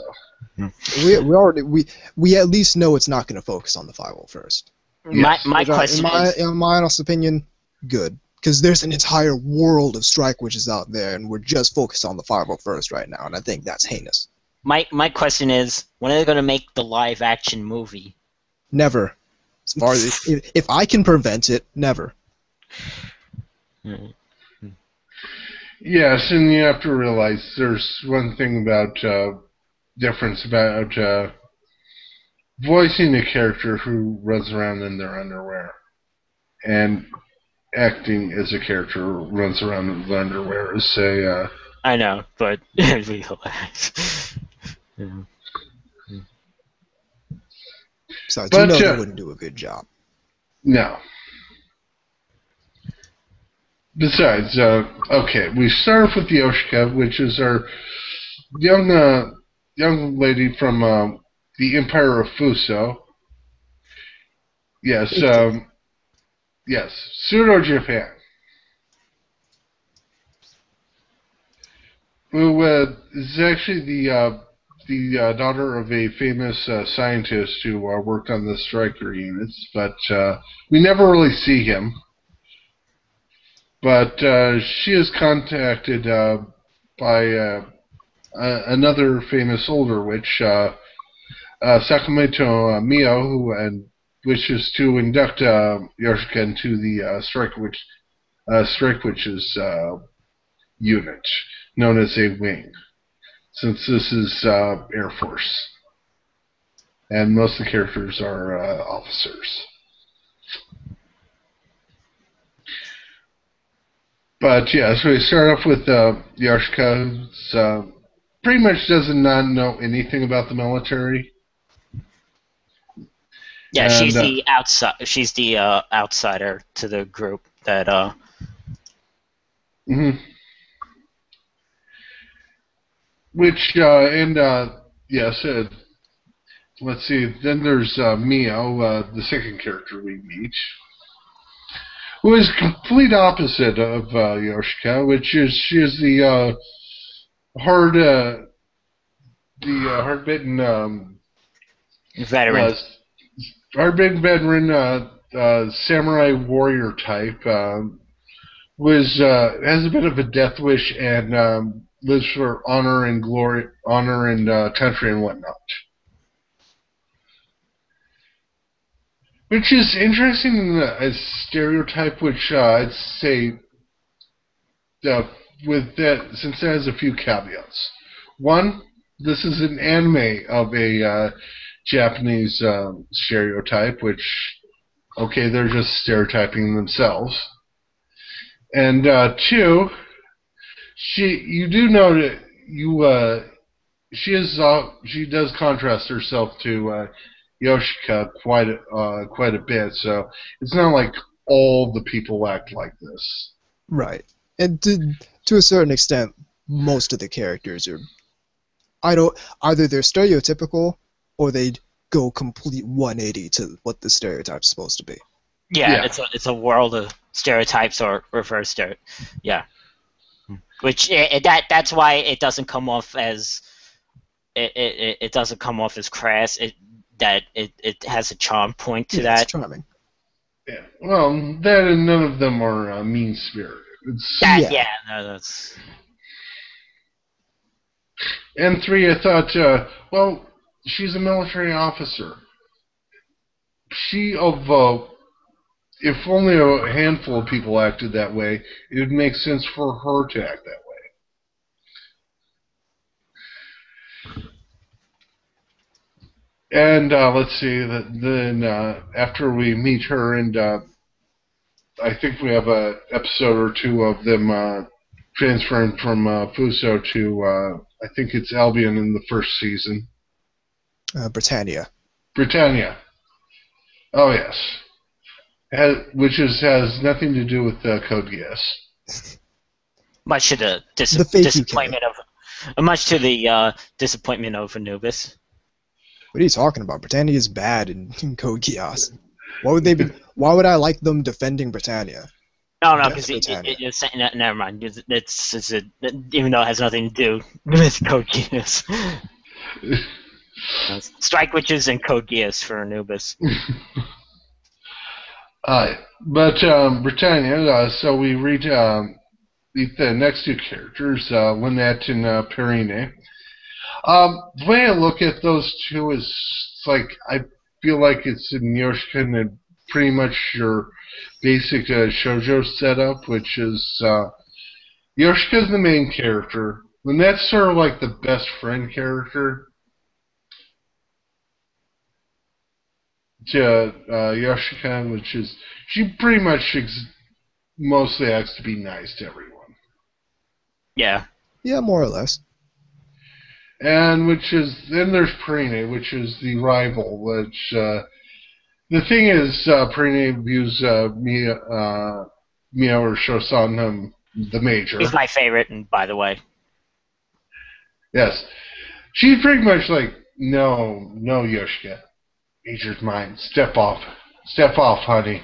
we at least know it's not going to focus on the 501st. Yes. My question is, in my honest opinion, good, because there's an entire world of strike witches out there, and we're just focused on the 501st right now, and I think that's heinous. My question is, when are they going to make the live action movie? Never. As far as if I can prevent it, never. Yes, and you have to realize there's one thing about difference about voicing a character who runs around in their underwear and acting as a character who runs around in their underwear is say. I know, but it'd be hilarious. Besides, you know they wouldn't do a good job. No. Besides, okay, we start off with the Yoshika, which is our young lady from the Empire of Fuso. Yes, yes, Pseudo-Japan. Who is actually the daughter of a famous scientist who worked on the striker units, but we never really see him. But she is contacted by another famous older witch, Sakamoto Mio, who wishes to induct Yoshika into the Strike Witches unit, known as a wing, since this is Air Force. And most of the characters are officers. But yeah, so we start off with Yoshika, who pretty much does not know anything about the military. Yeah, and, she's the outside. She's the outsider to the group that. Mm-hmm. Which yes, let's see. Then there's Mio, the second character we meet, who is complete opposite of Yoshika, which is she is the hard-bitten veteran. Hard-bitten veteran samurai warrior type. Has a bit of a death wish and lives for honor and glory, honor and country and whatnot. Which is interesting in a stereotype, which I'd say, with that, since it has a few caveats. One, this is an anime of a Japanese stereotype, which, okay, they're just stereotyping themselves. And two, you do know that she does contrast herself to Yoshika quite a bit, so it's not like all the people act like this. Right, and to a certain extent, most of the characters are either they're stereotypical or they go complete 180 to what the stereotype's supposed to be. Yeah. It's a world of stereotypes or reverse stereotypes. Yeah, which that's why it doesn't come off as it doesn't come off as crass. It has a charm point to that. It's charming. Yeah, well, that and none of them are mean-spirited. That's. And three, I thought, well, she's a military officer. if only a handful of people acted that way, it would make sense for her to act that way. And let's see, then after we meet her, and I think we have an episode or two of them transferring from Fuso to, I think it's Albion in the first season. Britannia. Britannia. Oh, yes. Which has nothing to do with Code Geass. Much to the disappointment of Anubis. What are you talking about? Britannia is bad in Code Geass. Why would they be? Why would I like them defending Britannia? No, because never mind. Even though it has nothing to do with Code Geass. Strike Witches and Code Geass for Anubis. But Britannia, so we read the next two characters, Lynette and Perrine. The way I look at those two is like, I feel like it's in Yoshika and pretty much your basic shoujo setup, which is Yoshika's the main character. Lynette's sort of like the best friend character to Yoshika, which is, she pretty much mostly acts to be nice to everyone. Yeah. Yeah, more or less. And then there's Perrine, which is the rival, which, the thing is, Perrine views Mio or Shosan, the major. He's my favorite, and by the way. Yes. She's pretty much like, no, Yoshika. Major's mine. Step off, honey.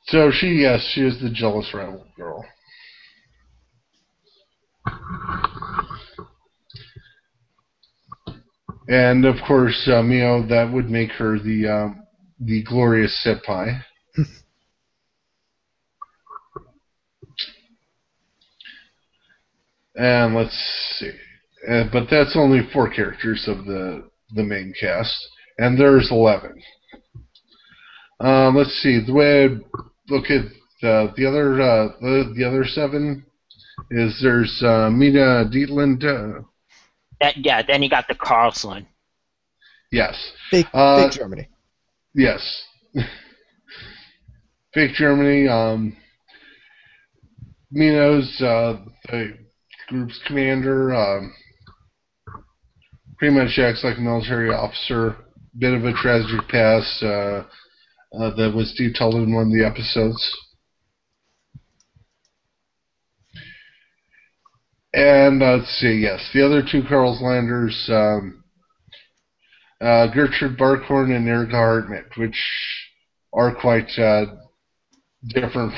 So she is the jealous rival girl. And of course, Mio, that would make her the glorious senpai. And let's see. But that's only 4 characters of the main cast, and there's 11. Let's see. The way I look at the other 7 is there's Mina Dietland. Then you got the Carlson. Yes. Fake Germany. Yes. Fake Germany. Mino's the group's commander. Pretty much acts like a military officer. Bit of a tragic past that was detailed in one of the episodes. And let's see, yes, the other 2 Carlslanders, Gertrude Barkhorn and Erica Hartmut, which are quite different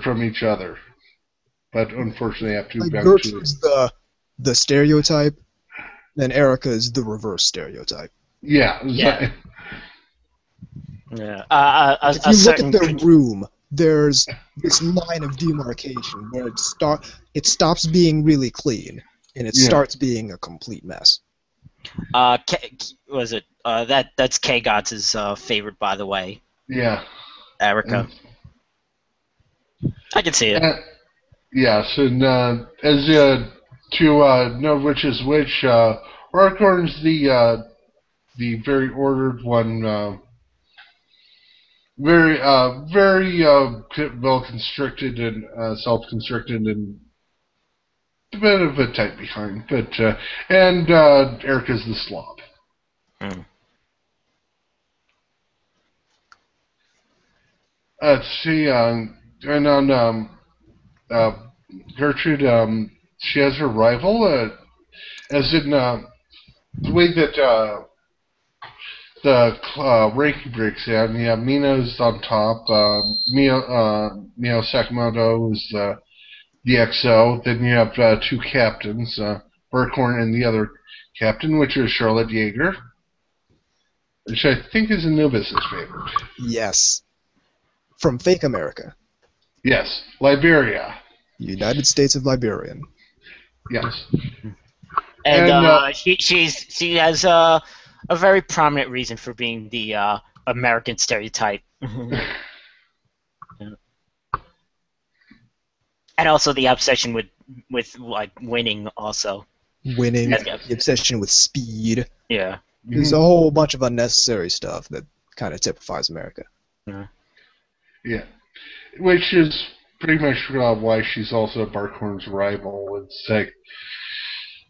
from each other. But unfortunately, I have to like Gertrude's the stereotype, then Erica is the reverse stereotype. Yeah. Yeah. If you look at the room, there's this line of demarcation where it stops being really clean and it starts being a complete mess. Was it that's K-Gods' favorite, by the way. Yeah. Erica. I can see it. Yes, and as to know which is which, Barkhorn's the very ordered one, very well constricted and self-constricted and a bit of a tight behind, but and Erica's the slob. Let's see, and on Gertrude, she has her rival, as in the way that the ranking breaks down. You have Mina's on top, Mio Sakamoto is the XO. Then you have 2 captains, Burkhorn and the other captain, which is Charlotte Yeager, which I think is Anubis' favorite. Yes. From Fake America. Yes, Liberia. United States of Liberian. Yes. And she has a very prominent reason for being the American stereotype. And also the obsession with like winning also. Winning, Yeah. the obsession with speed. Yeah. There's a whole bunch of unnecessary stuff that kind of typifies America. Yeah. Which is pretty much why she's also Barkhorn's rival. It's like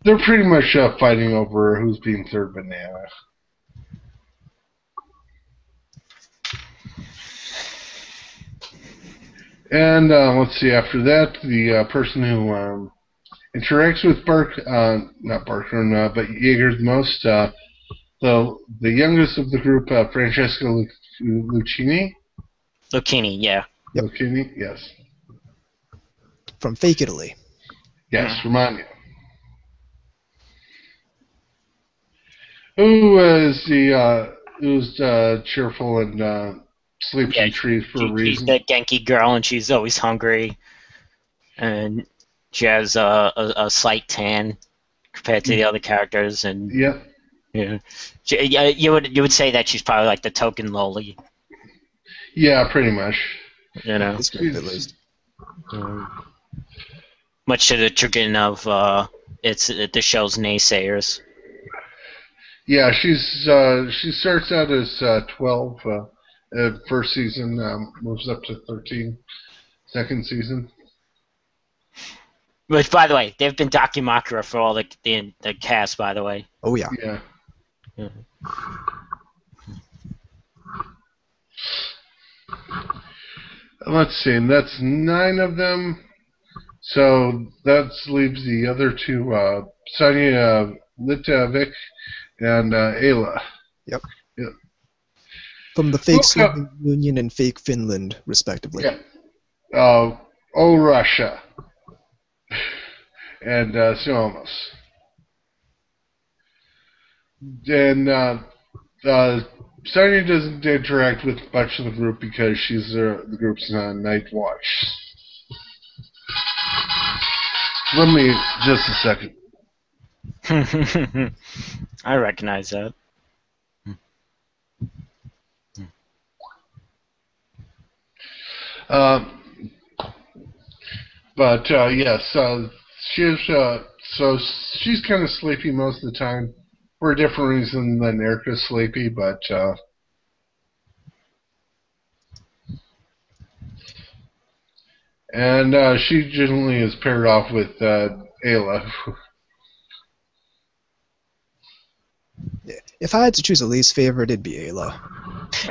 they're pretty much fighting over who's being third banana. And let's see, after that, the person who interacts with not Barkhorn, but Jaeger the most, the youngest of the group, Francesca Lucchini. Lucchini, yeah. Yep. Lucchini, yes. From Fake Italy. Yes, Romagna. Who's cheerful and sleeps in trees for a reason. She's the Genki girl, and she's always hungry, and she has a slight tan compared to the other characters, and Yep. you would say that she's probably like the token loli. Yeah, pretty much. It's good, at least. Much to the chagrin of the show's naysayers. Yeah, she starts out as 12 first season, moves up to 13 second season. Which, by the way, they've been documakura for all the cast, by the way. Oh, yeah. Yeah. Let's see, and that's 9 of them. So that leaves the other 2, Sonia Litovic and Ayla. Yep. From the fake Soviet Union and fake Finland, respectively. Yeah. Russia. And Suomos. And Sonia doesn't interact with much of the group because she's the group's night watch. Let me just a second. I recognize that. But yes, she's kind of sleepy most of the time for a different reason than Erica's sleepy, but and she generally is paired off with Ayla. If I had to choose a least favorite, it'd be Ayla.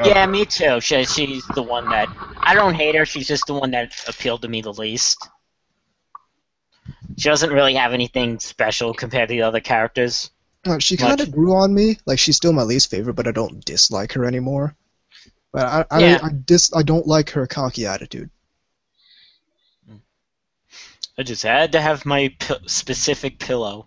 Yeah, me too. She's the one that I don't hate her. She's just the one that appealed to me the least. She doesn't really have anything special compared to the other characters. She kind of grew on me. Like, she's still my least favorite, but I don't dislike her anymore. But I don't like her cocky attitude. I just had to have my specific pillow.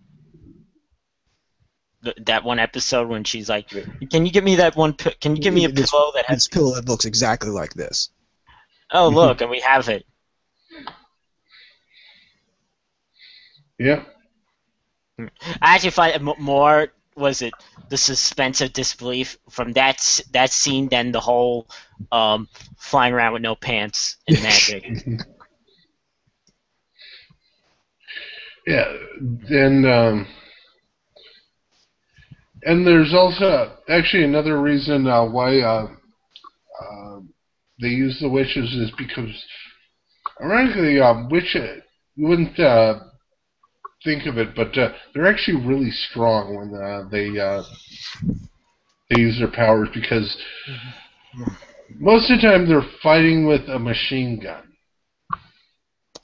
That one episode when she's like, "Can you give me that one? Can you give me a pillow that has this pillow that looks exactly like this?" Oh, look, and we have it. Yeah. I actually find it more was it the suspense of disbelief from that scene than the whole flying around with no pants and magic. Yeah, and there's also actually another reason why they use the witches is because, ironically, you wouldn't think of it, but they're actually really strong when they use their powers because most of the time they're fighting with a machine gun.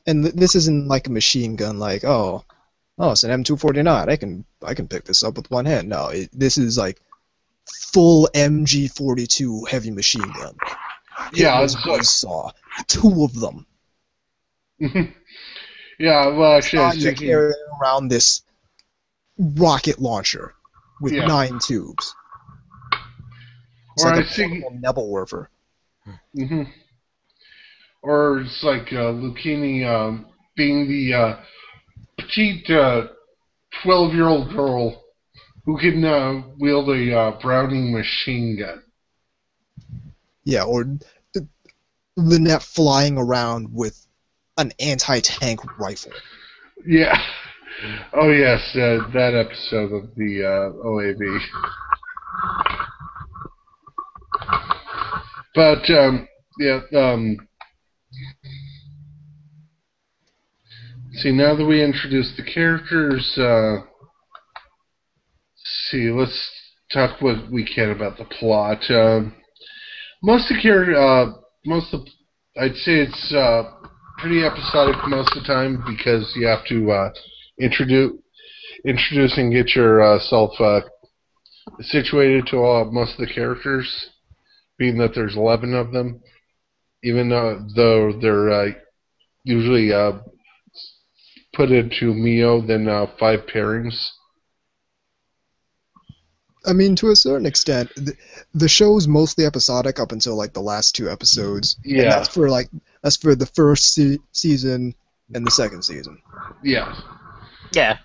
And this isn't like a machine gun, like it's an M249. I can pick this up with one hand. No, this is like full MG42 heavy machine gun. Yeah, it's like saw 2 of them. Yeah, well, actually, I was you're thinking carrying around this rocket launcher with 9 tubes. It's or like I was thinking Nebelwerfer. Mm-hmm. Or it's like Lucchini being the petite 12-year-old girl who can wield a Browning machine gun. Yeah, or Lynette flying around with an anti-tank rifle. Yeah. Oh yes, that episode of the OAV. But yeah. See, now that we introduced the characters, let's talk what we can about the plot. Most of the I'd say it's pretty episodic most of the time because you have to introduce and get yourself situated to most of the characters, being that there's 11 of them, even though they're usually put into Mio than 5 pairings. I mean, to a certain extent, the show's mostly episodic up until like the last 2 episodes. Yeah. And that's for the first season and the second season. Yeah. Yeah.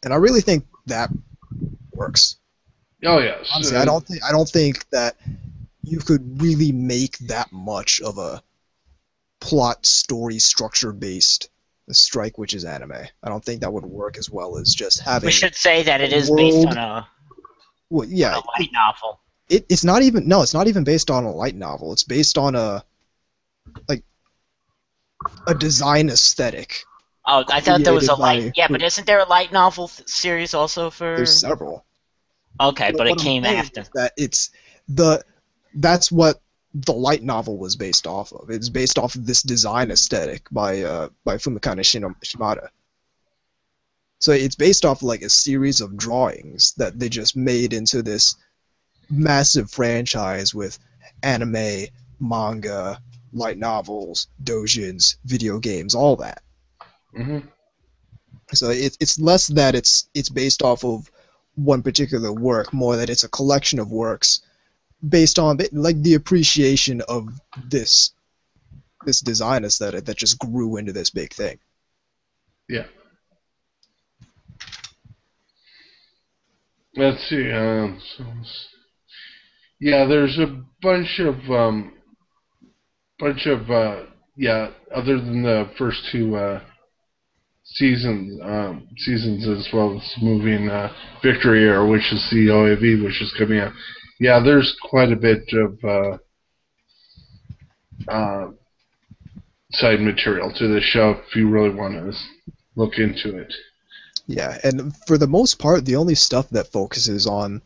And I really think that works. Oh yes. Honestly, I don't think that you could really make that much of a plot story structure based Strike Witches anime. I don't think that would work as well as just having. We should say that it is based on a light novel. It's not even based on a light novel. It's based on a design aesthetic. Oh, I thought there was a created light. Yeah, but isn't there a light novel series also for? There's several. Okay, but it what I'm came saying after. is that that's what the light novel was based off of. It's based off of this design aesthetic by Fumikane Shimada. So it's based off like a series of drawings that they just made into this massive franchise with anime, manga, light novels, doujins, video games, all that. Mm-hmm. So it's less that it's based off of one particular work, more that it's a collection of works based on like the appreciation of this design aesthetic that just grew into this big thing. Yeah. Let's see. Yeah, there's a bunch of other than the first 2 seasons as well as movie and Victory Era, which is the OAV, which is coming out. Yeah, there's quite a bit of side material to the show if you really want to look into it. Yeah, and for the most part, the only stuff that focuses on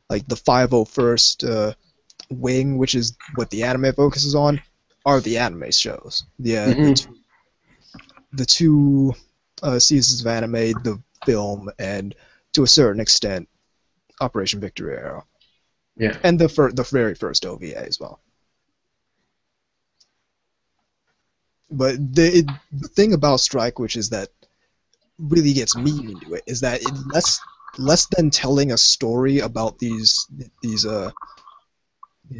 like the 501st wing, which is what the anime focuses on, are the anime shows. The 2 seasons of anime, the film, and to a certain extent, Operation Victory Arrow. Yeah. And the very first OVA as well. But the thing about Strike, which is that really gets me into it, is that it less than telling a story about these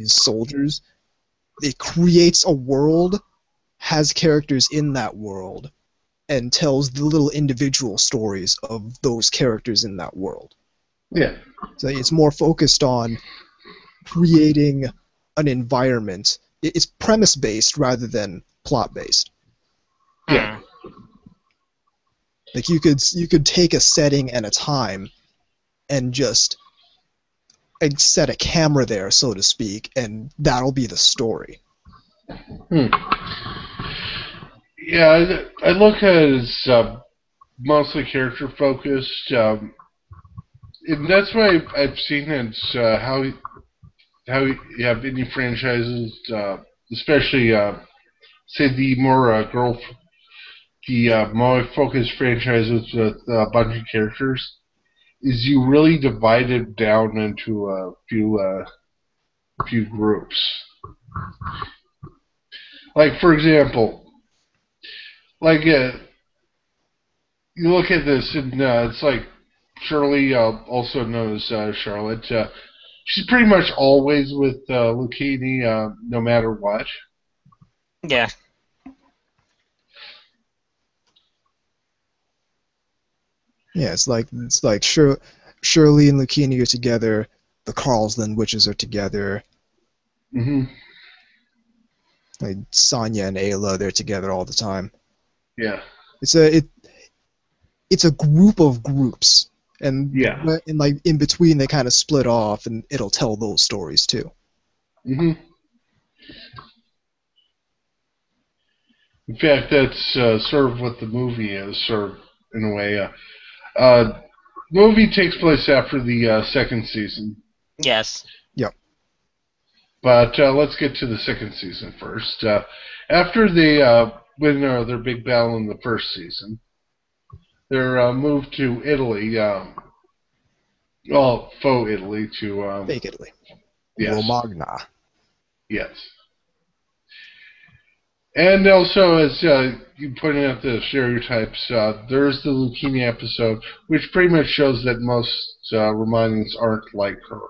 soldiers, it creates a world, has characters in that world, and tells the little individual stories of those characters in that world. Yeah. So it's more focused on creating an environment. It's premise-based rather than plot-based. Yeah. Like you could take a setting and a time and just set a camera there, so to speak, and that'll be the story. Yeah, I look at it as mostly character focused, and that's why I've seen it. How you have indie franchises, especially say the more more focused franchises with a bunch of characters, is you really divide it down into a few groups. Like for example. Like, you look at this, and it's like Shirley, also known as Charlotte. She's pretty much always with Lucchini, no matter what. Yeah. Yeah, it's like Shirley and Lucchini are together. The Carlsland witches are together. Hmm. Like Sonya and Ayla, they're together all the time. Yeah. It's a group of groups, and Yeah. like in between they kind of split off, and it'll tell those stories too. Hmm. In fact, that's sort of what the movie is, sort of, in a way. Movie takes place after the second season. Yes. Yep. But let's get to the second season first. After they win their big battle in the first season, they're moved to Italy. Well, faux Italy to... Fake Italy. yes. Romagna. Yes. And also, as you pointed out the stereotypes, there's the Lucchini episode, which pretty much shows that most Romanians aren't like her.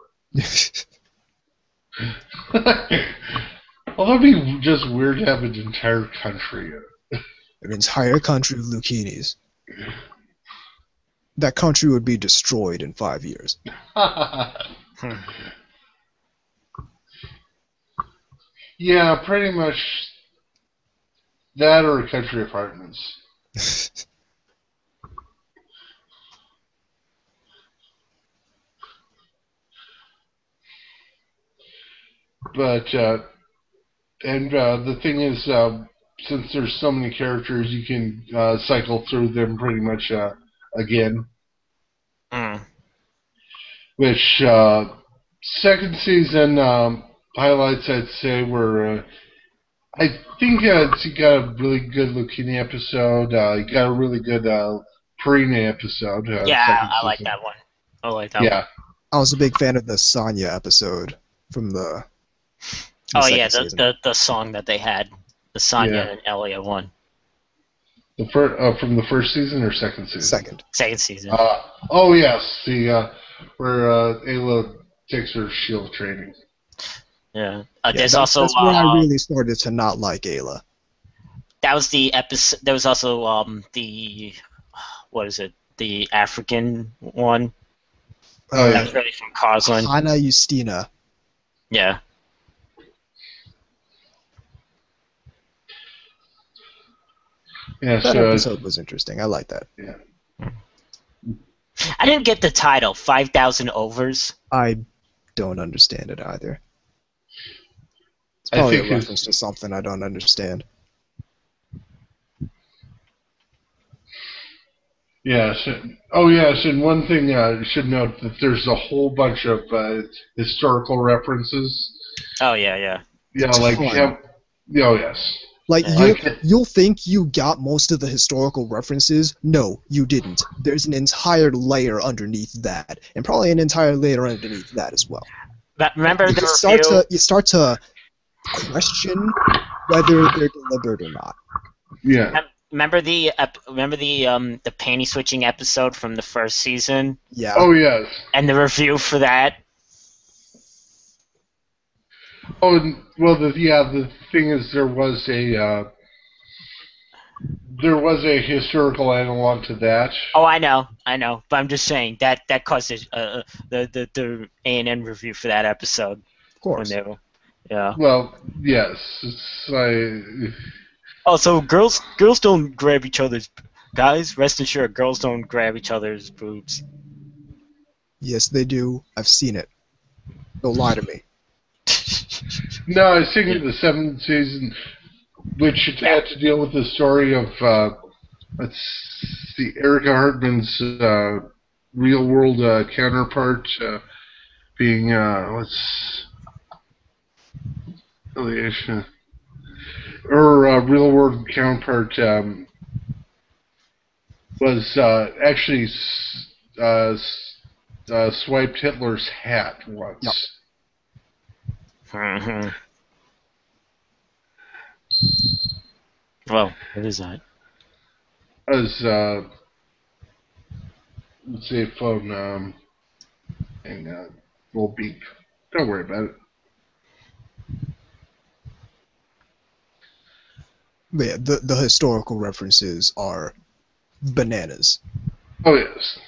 Although it'd be just weird to have an entire country. An entire country of Lucchinis. That country would be destroyed in 5 years. Yeah, pretty much that or country apartments. But, the thing is, since there's so many characters, you can cycle through them pretty much again. Mm. Which, second season highlights, I'd say, were... I think you got a really good Lucchini episode. You got a really good Perine episode. Yeah, I like that one. I like that one. Yeah. I was a big fan of the Sonya episode from the Oh yeah, second season. the song that they had, the Sonya and Elia one. From the first season or second season? Second season. Oh yes, where Ayla takes her shield training. Yeah. Yeah, There's also that's where I really started to not like Ayla. that was the episode. There was also the what is it? The African one. Oh That yeah. was really from Carsland. Hana Justina. Yeah. Yeah. That So episode was interesting. I like that. yeah. I didn't get the title. 5,000 overs. I don't understand it either. It's I probably think a reference to something I don't understand. Yes. Oh yes, and one thing you should note that there's a whole bunch of historical references. Oh yeah, yeah. Yeah, like Ton. oh yes. Like Yeah. you'll think you got most of the historical references. No, you didn't. There's an entire layer underneath that, and probably an entire layer underneath that as well. But remember the You start to question whether they're deliberate or not. Yeah. Remember the panty switching episode from the first season Yeah. Oh yes. and the review for that. Oh well, the thing is, there was a historical analog to that. Oh, I know, but I'm just saying that caused the A&N review for that episode. Of course. When they were, yeah. Well, yes. It's Also, girls don't grab each other's guys. Rest assured, girls don't grab each other's boobs. Yes, they do. I've seen it. Don't lie to me. no, I was thinking the seventh season, which had to deal with the story of let's see, Erica Hartman's real world counterpart being her real world counterpart was actually swiped Hitler's hat once. Yep. Mm-hmm. Well, what is that? As let's see, phone and little beep. Don't worry about it. But yeah, the historical references are bananas. Oh yes.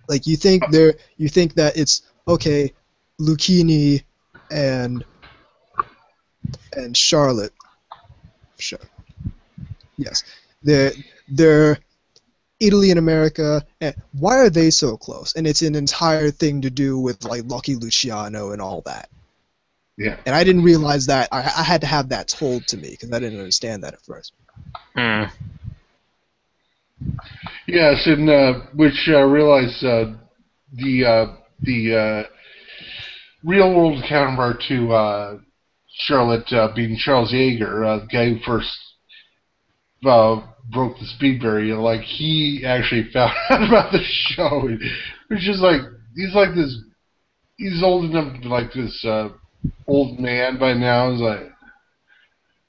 Like you think that it's okay, Lucchini and Charlotte. Yes, they're Italy and America. And why are they so close? And it's an entire thing to do with like Lucky Luciano and all that. Yeah. And I didn't realize that. I had to have that told to me because I didn't understand that at first. Mm. Yes, and which I realized the real world counterpart to Charlotte being Charles Yeager, the guy who first broke the speed barrier. Like he actually found out about the show, which is like he's like this. He's old enough to be like this old man by now. He's like,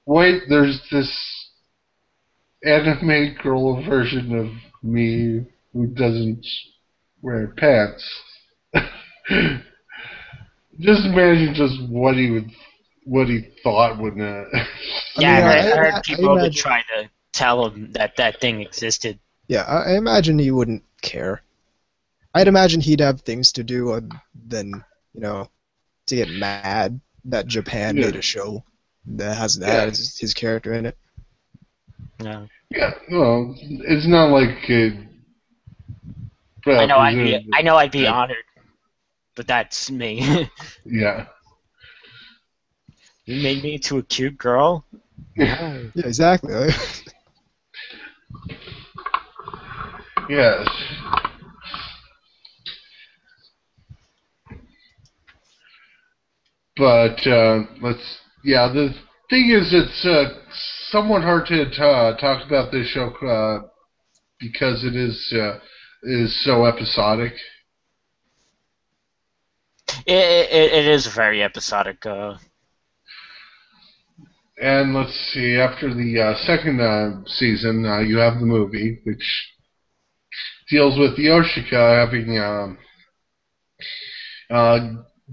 wait, there's this anime girl version of me who doesn't wear pants. Just imagine just what he thought when. Yeah, I I heard people imagine, would try to tell him that thing existed. Yeah, I imagine he wouldn't care. I'd imagine he'd have things to do than to get mad that Japan made a show that has his character in it. No. Yeah, well, it's not like. I know I'd be honored, but that's me. Yeah. You made me into a cute girl? Yeah, exactly. Yes. But the thing is, it's somewhat hard to talk about this show because it is so episodic. It is very episodic. And let's see, after the second season, you have the movie, which deals with Yoshika having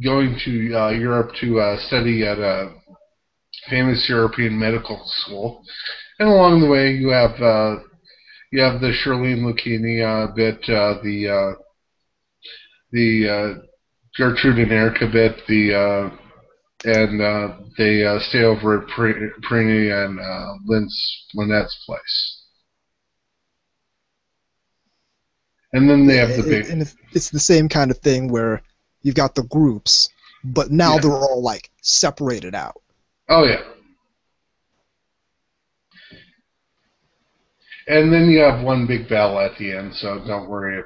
going to Europe to study at a famous European medical school, and along the way you have the Shirley and Lucchini bit, the Gertrude and Erica bit, and they stay over at Prini and Lynette's place. And then they have the big... And it's the same kind of thing where you've got the groups, but now they're all, like, separated out. Oh, yeah. And then you have one big battle at the end, so don't worry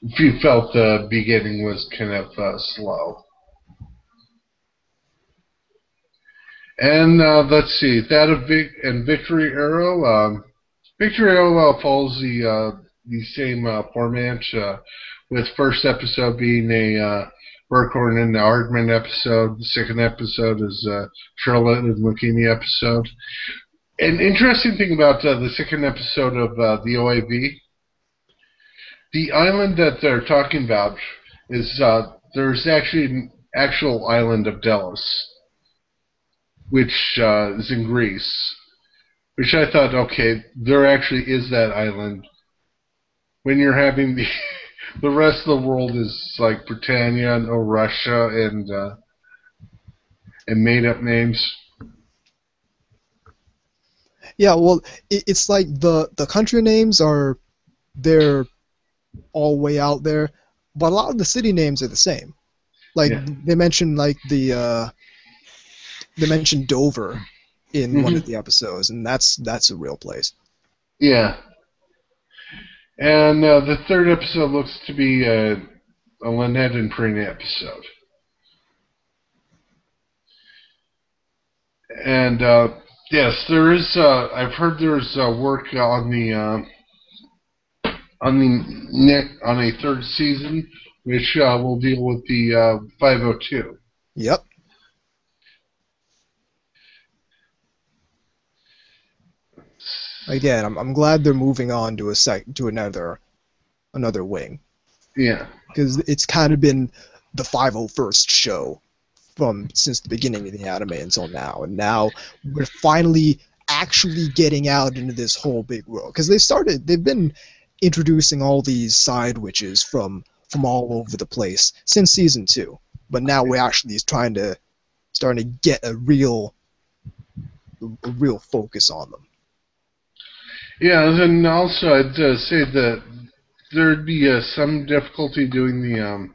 if you felt the beginning was kind of slow. And let's see, that of Victory Arrow. Victory Arrow follows the same format, with first episode being a Burkhorn and Ardman episode. The second episode is Charlotte and Lucchini episode. An interesting thing about the second episode of the OAV, the island that they're talking about is there's actually an actual island of Delos, which is in Greece, which I thought, okay, there actually is that island. When you're having the rest of the world is like Britannia and Russia and made up names. Yeah, well, it's like the country names they're all way out there, but a lot of the city names are the same. Like they mentioned they mentioned Dover in one of the episodes, and that's a real place. Yeah. And the third episode looks to be a Lynette and Prini episode. And yes, there is. I've heard there's work on a third season, which will deal with the 502. Yep. Again, I'm glad they're moving on to another wing. Yeah. Because it's kind of been the 501st show since the beginning of the anime until now, and now we're finally actually getting out into this whole big world. Because they've been introducing all these side witches from all over the place since season 2, but now we're actually starting to get a real focus on them. Yeah, and also I'd say that there'd be some difficulty doing the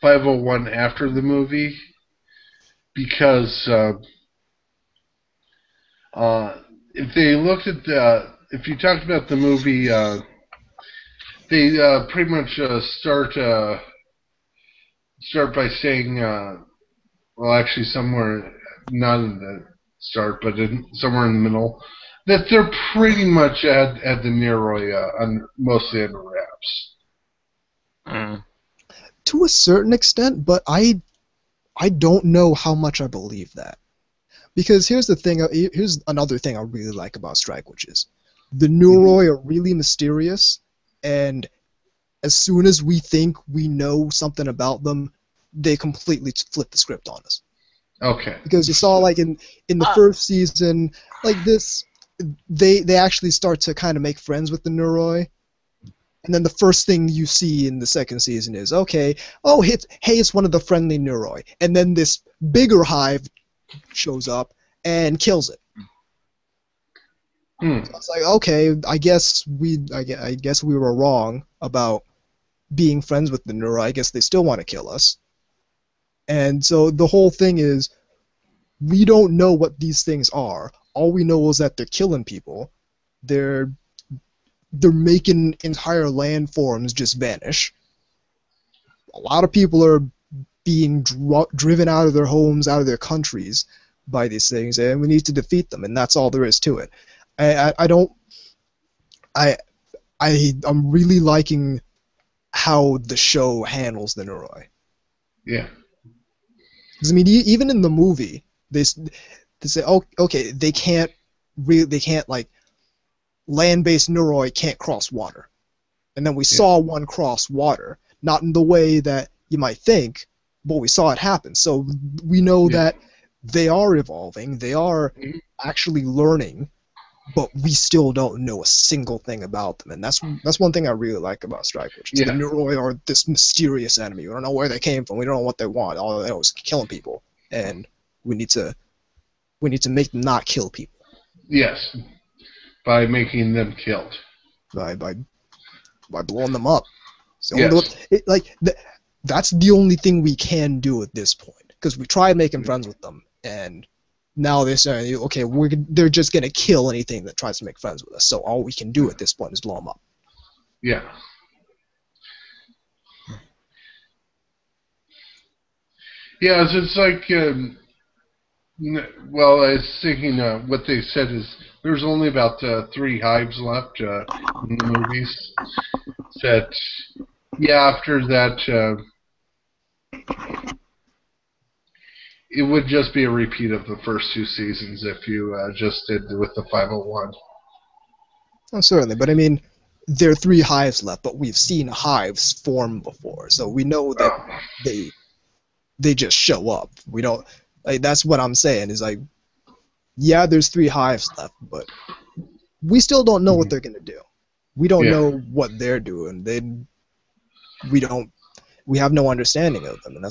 501 after the movie because if they looked at if you talked about the movie, they pretty much start by saying, well, actually somewhere not in the start, but somewhere in the middle, that they're pretty much at the Neroi mostly under wraps. To a certain extent, but I don't know how much I believe that. Because here's the thing. Here's another thing I really like about Strike Witches. The Neroi are really mysterious, and as soon as we think we know something about them, they completely flip the script on us. Okay. Because you saw, like, in the first season, like this, they actually start to kind of make friends with the Neroi. And then the first thing you see in the second season is, okay, oh, it's one of the friendly Neroi. And then this bigger hive shows up and kills it. So it's like, okay, I guess we were wrong about being friends with the Neroi. I guess they still want to kill us. And so the whole thing is, we don't know what these things are. All we know is that they're killing people. They're making entire landforms just vanish. A lot of people are being driven out of their homes, out of their countries by these things, and we need to defeat them, and that's all there is to it. I'm really liking how the show handles the Neroi. Yeah. Because, I mean, even in the movie, they say, oh, okay, they can't, like, land-based Neroi can't cross water. And then we saw one cross water, not in the way that you might think, but we saw it happen. So we know that they are evolving, they are actually learning, but we still don't know a single thing about them. And that's one thing I really like about Strike Witches. The Neroi are this mysterious enemy. We don't know where they came from. We don't know what they want. All they know is killing people. And we need to make them not kill people. Yes. By making them killed. By blowing them up. So that's the only thing we can do at this point. Because we tried making friends with them, and now they're saying, okay, they're just going to kill anything that tries to make friends with us. So all we can do at this point is blow them up. Yeah. Yeah, it's like, well, I was thinking what they said is there's only about 3 hives left in the movies. That, after that, it would just be a repeat of the first 2 seasons if you just did with the 501. Oh, certainly, but I mean, there are 3 hives left, but we've seen hives form before, so we know that they just show up. We don't. Like, that's what I'm saying. Is like, yeah, there's 3 hives left, but we still don't know what they're gonna do. We don't know what they're doing. We have no understanding of them, and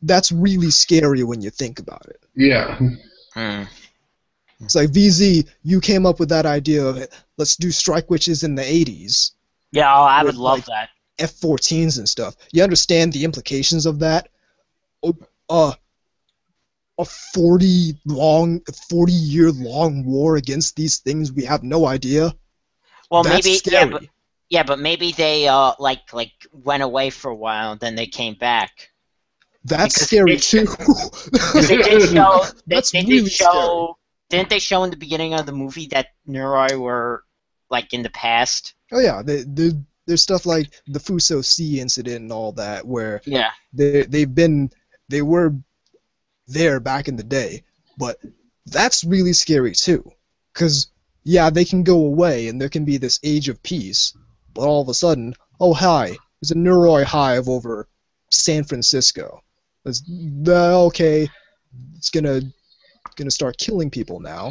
that's really scary when you think about it. Yeah. It's like, VZ, you came up with that idea of let's do Strike Witches in the 80s. Yeah, I would love that. F-14s and stuff. You understand the implications of that? A 40-year-long war against these things, we have no idea. Well, that's maybe scary. but maybe they like went away for a while and then they came back. That's scary too. They did show. That's they really did show. Didn't they show in the beginning of the movie that Neroi were like in the past? Oh yeah, there's stuff like the Fuso Sea incident and all that, where they were there back in the day, but that's really scary too, because they can go away and there can be this age of peace, but all of a sudden, oh hi, there's a Neroi hive over San Francisco. Okay, it's gonna start killing people now.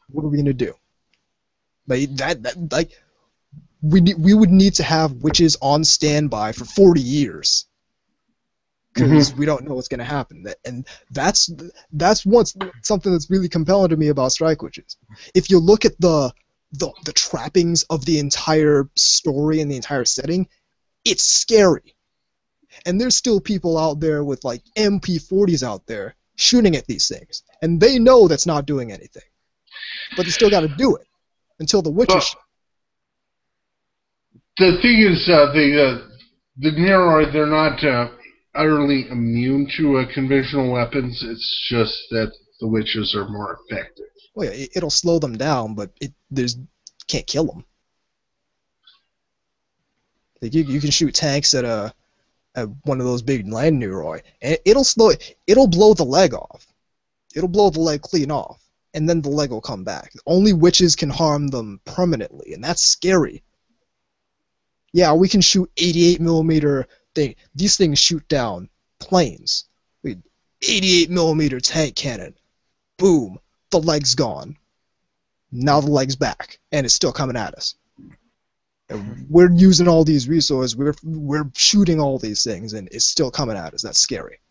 What are we gonna do? Like like we would need to have witches on standby for 40 years because we don't know what's going to happen. And that's something that's really compelling to me about strike witches. If you look at the trappings of the entire story and the entire setting, it's scary. And there's still people out there with like MP40s out there shooting at these things, and they know that's not doing anything, but they still got to do it until the witches. The thing is, the Neroi, they're not utterly immune to conventional weapons. It's just that the witches are more effective. Well, yeah, it'll slow them down, but can't kill them. Like you can shoot tanks at one of those big land Neroi, and it'll blow the leg off. It'll blow the leg clean off, and then the leg will come back. Only witches can harm them permanently, and that's scary. Yeah, we can shoot 88mm thing. These things shoot down planes. 88mm tank cannon. Boom, the leg's gone. Now the leg's back, and it's still coming at us. And we're using all these resources. We're shooting all these things, and it's still coming at us. That's scary,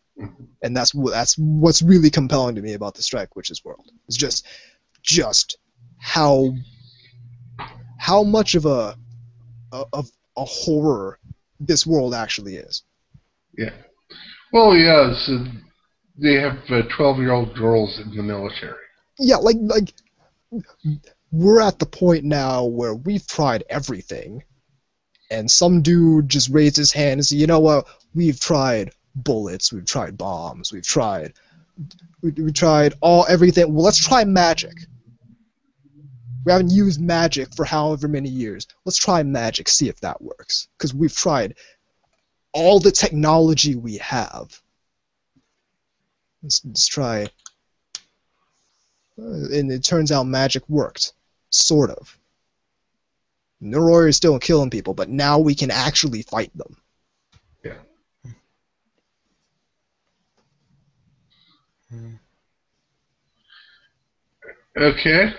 and that's what's really compelling to me about the Strike Witches world. It's just how much of a horror this world actually is. Yeah. Well, yeah. So they have 12-year-old girls in the military. Yeah, like we're at the point now where we've tried everything, and some dude just raised his hand and said, "You know what? We've tried bullets, we've tried bombs, we tried everything. Well, let's try magic. We haven't used magic for however many years. Let's try magic, see if that works. Because we've tried all the technology we have. Let's try." And it turns out magic worked. Sort of. Neroi is still killing people, but now we can actually fight them. Yeah. Okay.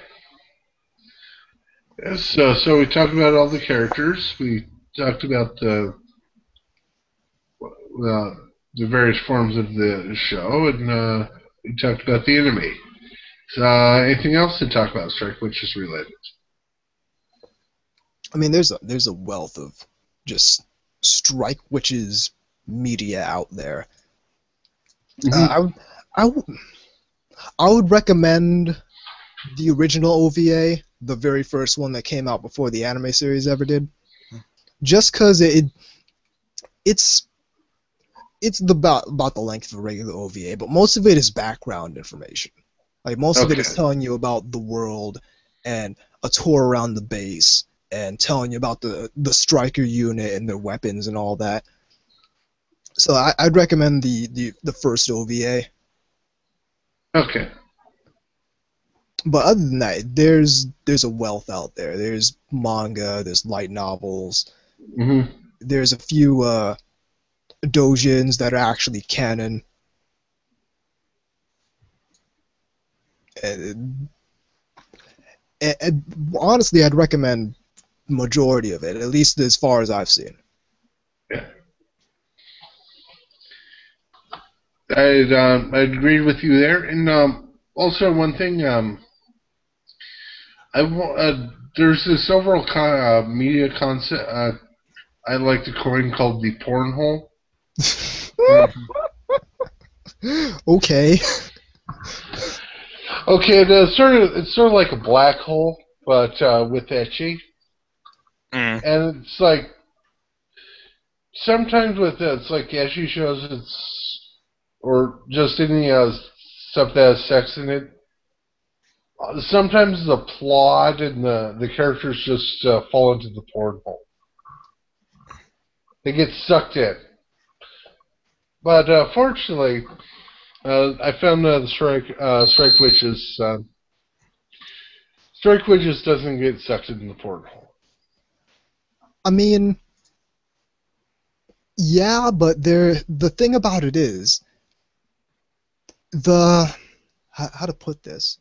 So we talked about all the characters. We talked about the various forms of the show, and we talked about the enemy. Anything else to talk about Strike Witches related? I mean, there's a wealth of just Strike Witches media out there. I would recommend the original OVA, the very first one that came out before the anime series ever did, just because it's about the length of a regular OVA, but most of it is background information. Like most of it is telling you about the world and a tour around the base and telling you about the striker unit and their weapons and all that. So I'd recommend the first OVA. Okay. But other than that, there's a wealth out there. There's manga, there's light novels. Mm-hmm. There's a few doujins that are actually canon. And honestly, I'd recommend majority of it, at least as far as I've seen. Yeah. I'd agree with you there. And also one thing, there's this overall media concept I like to coin called the porn hole. Okay. Okay, it's sort of like a black hole, but with ecchi. And it's like sometimes with it's like ecchi shows, or just any stuff that has sex in it. Sometimes the plot and the characters just fall into the porn hole. They get sucked in. But fortunately, I found the Strike Witches. Strike Witches doesn't get sucked into the porn hole. I mean, yeah, but the thing about it is how to put this.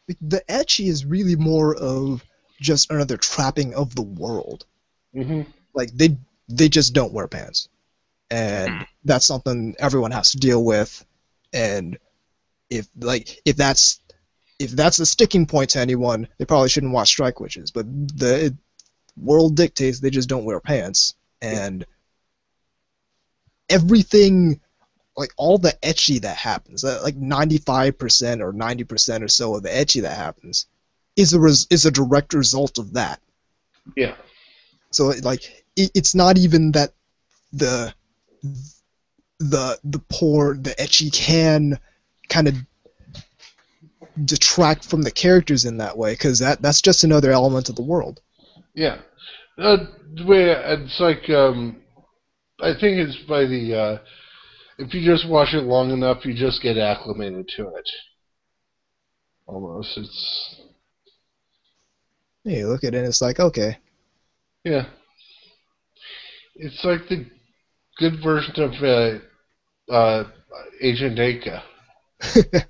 the ecchi is really more of just another trapping of the world. Mm-hmm. Like they just don't wear pants, and that's something everyone has to deal with. And if that's a sticking point to anyone, they probably shouldn't watch Strike Witches. But the world dictates they just don't wear pants, and everything, like all the ecchi that happens, like 95% or 90% or so of the ecchi that happens, is a direct result of that. Yeah. So it's not even that the ecchi can kind of detract from the characters in that way, because that's just another element of the world. Yeah. The way it's like, I think it's by the, if you just watch it long enough, you just get acclimated to it. Almost. You look at it and it's like, okay. Yeah. It's like the good version of Agent Aka.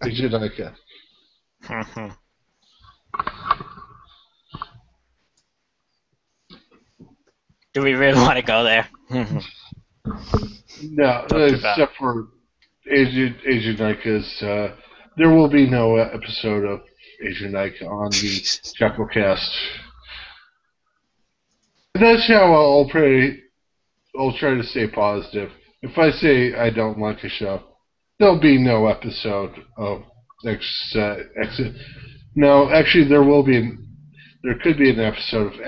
Agent Aka. Do we really want to go there? No, except for Agent Ika's. There will be no episode of Agent Ika on the Jeckyllcast. That's how I'll try to stay positive. If I say I don't like a show, there'll be no episode of X. No, actually, there could be an episode of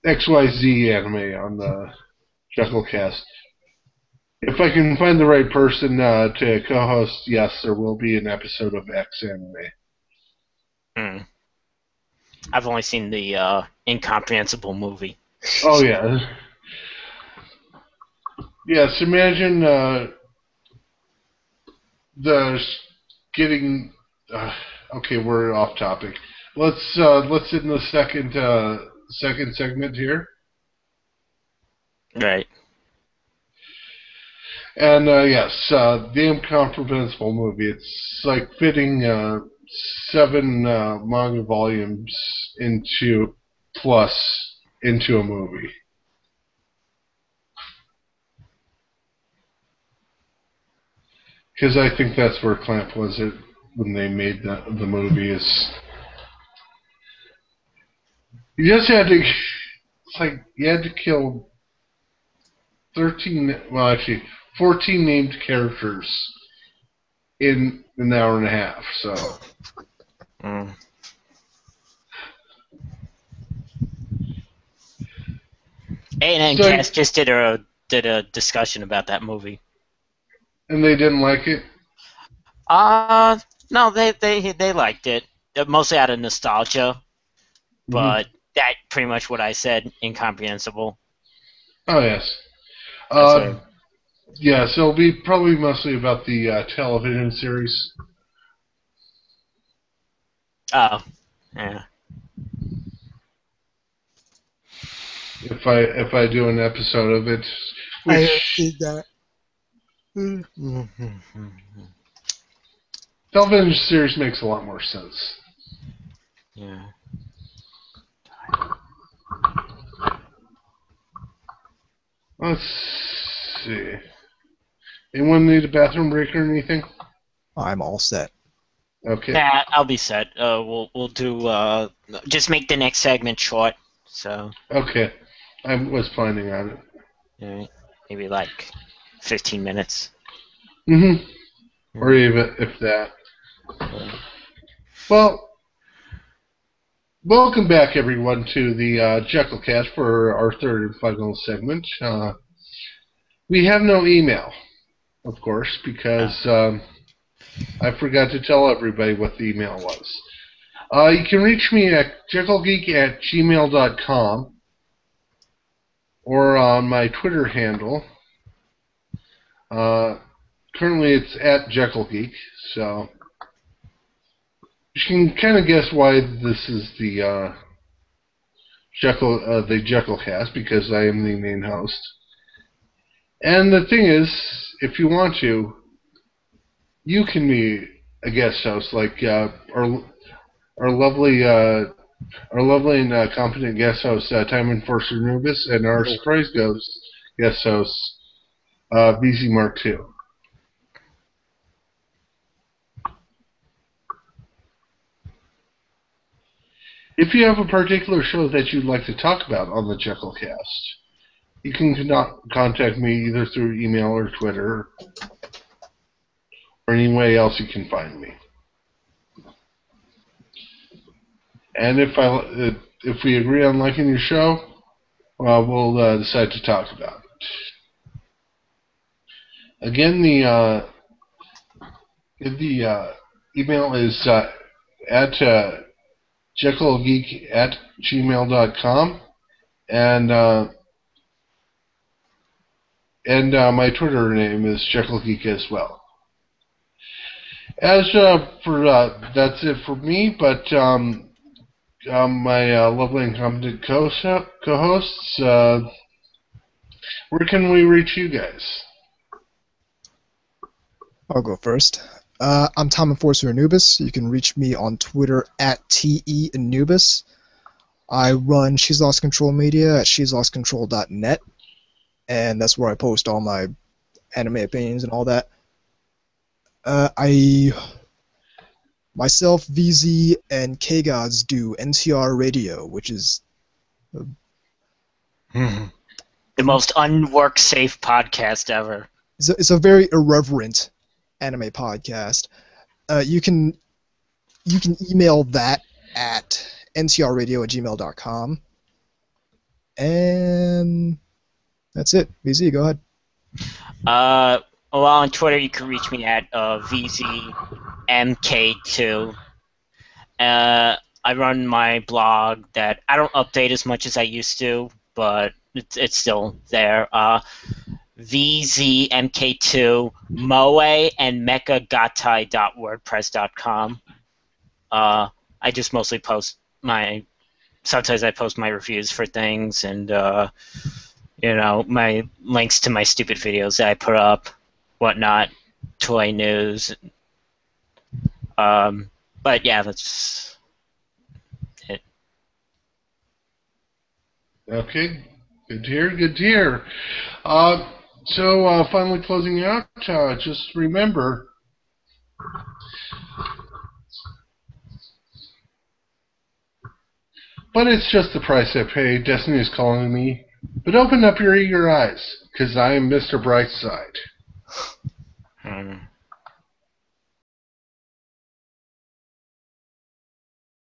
XYZ anime on the Jeckyllcast. If I can find the right person to co-host, yes, there will be an episode of X anime. I've only seen the Incomprehensible movie. Oh, yeah. Yes, imagine okay, we're off topic. Let's in the second segment here. Right. And yes, the Incomprehensible movie. It's like fitting 7 manga volumes into a movie. Because I think that's where Clamp was when they made the movie. You just had to. It's like you had to kill 14 named characters in an hour and a half. So. A&M Cast just did a discussion about that movie. And they didn't like it? No, they liked it. Mostly out of nostalgia. But that's pretty much what I said, incomprehensible. Oh, yes. Yeah, so it'll be probably mostly about the television series. Oh, yeah. If I do an episode of it, I did that. Television series makes a lot more sense. Yeah. Let's see. Anyone need a bathroom break or anything? I'm all set. Okay. Yeah, I'll be set. We'll do just make the next segment short. So. Okay. I was planning on it. Yeah, maybe like 15 minutes. Or even if that. Well, welcome back everyone to the Jeckyllcast for our third and final segment. We have no email, of course, because I forgot to tell everybody what the email was. You can reach me at jeckyllgeek@gmail.com or on my Twitter handle. Currently it's at Jeckyllgeek, so you can kind of guess why this is the Jeckyllcast, because I am the main host. And the thing is, if you want to, you can be a guest host, like our lovely and competent guest host, Time Enforcer Anubis, and our surprise guest host, VZ Mark II. If you have a particular show that you'd like to talk about on the Jeckyllcast, you can contact me either through email or Twitter, or any way else you can find me. And if we agree on liking your show, we'll decide to talk about it. Again, the email is at jeckyllgeek@gmail.com, and my Twitter name is Jeckyllgeek as well. As for that's it for me, but my lovely and competent co-hosts, where can we reach you guys? I'll go first. I'm Tom Enforcer Anubis. You can reach me on Twitter at TEAnubis. I run She's Lost Control Media at she'slostcontrol.net, and that's where I post all my anime opinions and all that. Myself, VZ, and K-Gods do NTR Radio, which is the most unwork-safe podcast ever. It's a very irreverent anime podcast. You can email that at ntrradio@gmail.com. And that's it. VZ, go ahead. Well, on Twitter you can reach me at VZMK2. I run my blog that I don't update as much as I used to, but it's still there. VZMK2 Moe and mechagatai.wordpress.com. I just mostly post sometimes I post my reviews for things and my links to my stupid videos that I put up, whatnot, toy news. But yeah, that's it. Okay, good to hear. So finally closing out, just remember, but it's just the price I pay. Destiny is calling me. But open up your eager eyes, because I am Mr. Brightside.